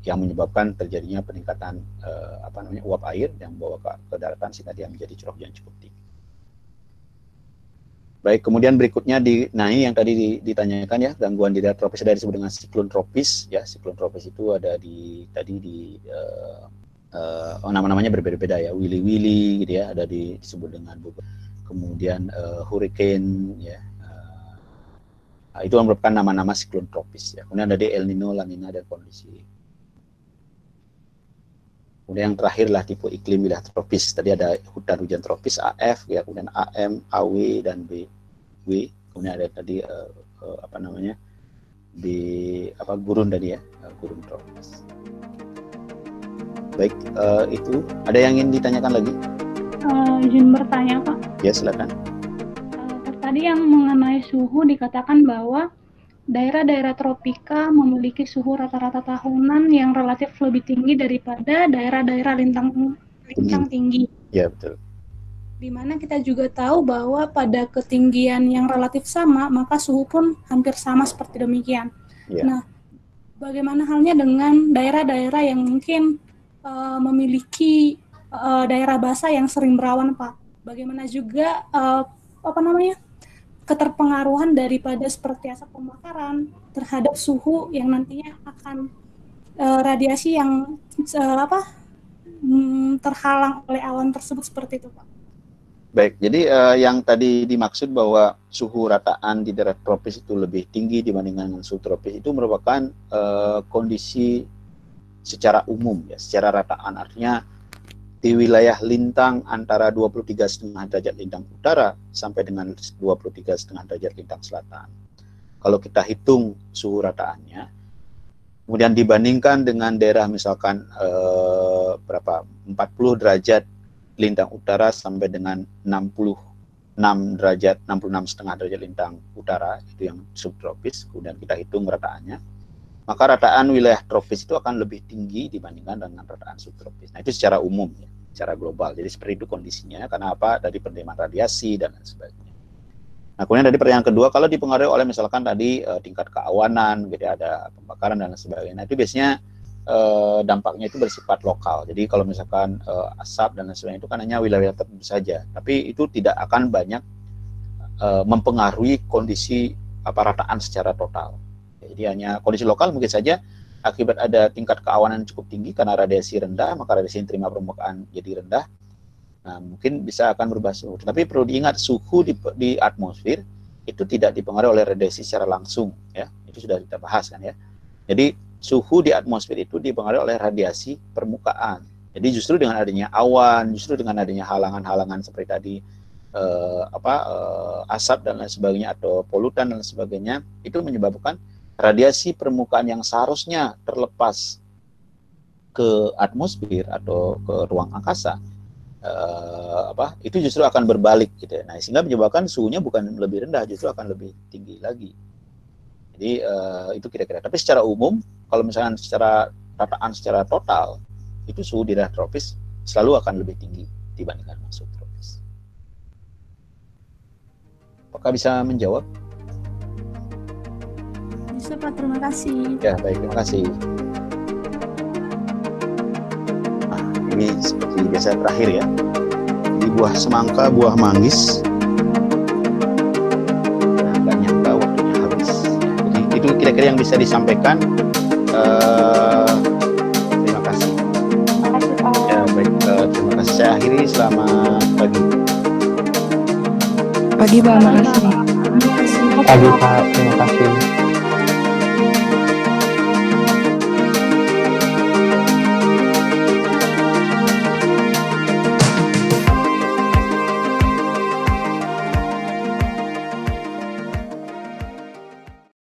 yang menyebabkan terjadinya peningkatan uap air yang membawa ke daratan sehingga dia menjadi curah hujan cukup tinggi. Baik, kemudian berikutnya ini yang tadi ditanyakan ya, gangguan di daerah tropis ada disebut dengan siklon tropis ya. Siklon tropis itu ada nama-namanya berbeda-beda ya, wili-wili gitu ya, ada disebut dengan kemudian hurricane ya. Itu merupakan nama-nama siklon tropis ya. Kemudian ada El Nino, La Nina, dan kondisi. Kemudian yang terakhir lah tipe iklim wilayah tropis. Tadi ada hutan hujan tropis AF ya, kemudian AM, AW, dan BW. Kemudian ada tadi gurun tadi ya, gurun tropis. Baik, itu ada yang ingin ditanyakan lagi? Izin bertanya Pak. Ya, silakan. Tadi yang mengenai suhu dikatakan bahwa daerah-daerah tropika memiliki suhu rata-rata tahunan yang relatif lebih tinggi daripada daerah-daerah lintang tinggi. Ya, betul. Di mana kita juga tahu bahwa pada ketinggian yang relatif sama, maka suhu pun hampir sama seperti demikian. Ya. Nah, bagaimana halnya dengan daerah-daerah yang mungkin memiliki daerah basah yang sering berawan, Pak? Bagaimana juga keterpengaruhan daripada seperti asap pembakaran terhadap suhu yang nantinya akan radiasi yang terhalang oleh awan tersebut seperti itu, Pak. Baik, jadi yang tadi dimaksud bahwa suhu rataan di daerah tropis itu lebih tinggi dibandingkan suhu tropis itu merupakan kondisi secara umum ya, secara rataan. Artinya di wilayah lintang antara 23,5 derajat lintang utara sampai dengan 23,5 derajat lintang selatan. Kalau kita hitung suhu rataannya, kemudian dibandingkan dengan daerah misalkan 40 derajat lintang utara sampai dengan 66 setengah derajat lintang utara, itu yang subtropis, kemudian kita hitung rataannya, maka rataan wilayah tropis itu akan lebih tinggi dibandingkan dengan rataan subtropis. Nah, itu secara umum ya, secara global. Jadi seperti itu kondisinya. Karena apa? Dari penerimaan radiasi dan lain sebagainya. Nah, kemudian dari pertanyaan kedua, kalau dipengaruhi oleh misalkan tadi tingkat keawanan, gitu, ada pembakaran dan lain sebagainya. Nah, itu biasanya dampaknya itu bersifat lokal. Jadi kalau misalkan asap dan lain sebagainya itu kan hanya wilayah tertentu saja. Tapi itu tidak akan banyak mempengaruhi kondisi rataan secara total. Jadi hanya kondisi lokal mungkin saja akibat ada tingkat keawanan cukup tinggi karena radiasi rendah, maka radiasi yang terima permukaan jadi rendah. Nah, mungkin bisa akan berubah suhu. Tapi perlu diingat suhu di atmosfer itu tidak dipengaruhi oleh radiasi secara langsung ya. Itu sudah kita bahas kan ya. Jadi suhu di atmosfer itu dipengaruhi oleh radiasi permukaan. Jadi justru dengan adanya awan, justru dengan adanya halangan-halangan seperti tadi asap dan lain sebagainya atau polutan dan lain sebagainya, itu menyebabkan radiasi permukaan yang seharusnya terlepas ke atmosfer atau ke ruang angkasa itu justru akan berbalik gitu ya. Nah, sehingga menyebabkan suhunya bukan lebih rendah, justru akan lebih tinggi lagi. Jadi itu kira-kira. Tapi secara umum kalau misalnya secara rataan secara total itu suhu di daerah tropis selalu akan lebih tinggi dibandingkan subtropis. Apakah bisa menjawab? Bisa, Pak, terima kasih. Ya, baik, terima kasih. Nah, ini seperti biasa terakhir ya. Jadi buah semangka, buah manggis. Nah, nggak nyangka waktunya habis. Jadi itu kira-kira yang bisa disampaikan. Terima kasih. Makasih, Pak. Ya baik, terima kasih. Saya akhiri. Selamat pagi. Pagi Pak, makasih. Pagi Pak, terima kasih.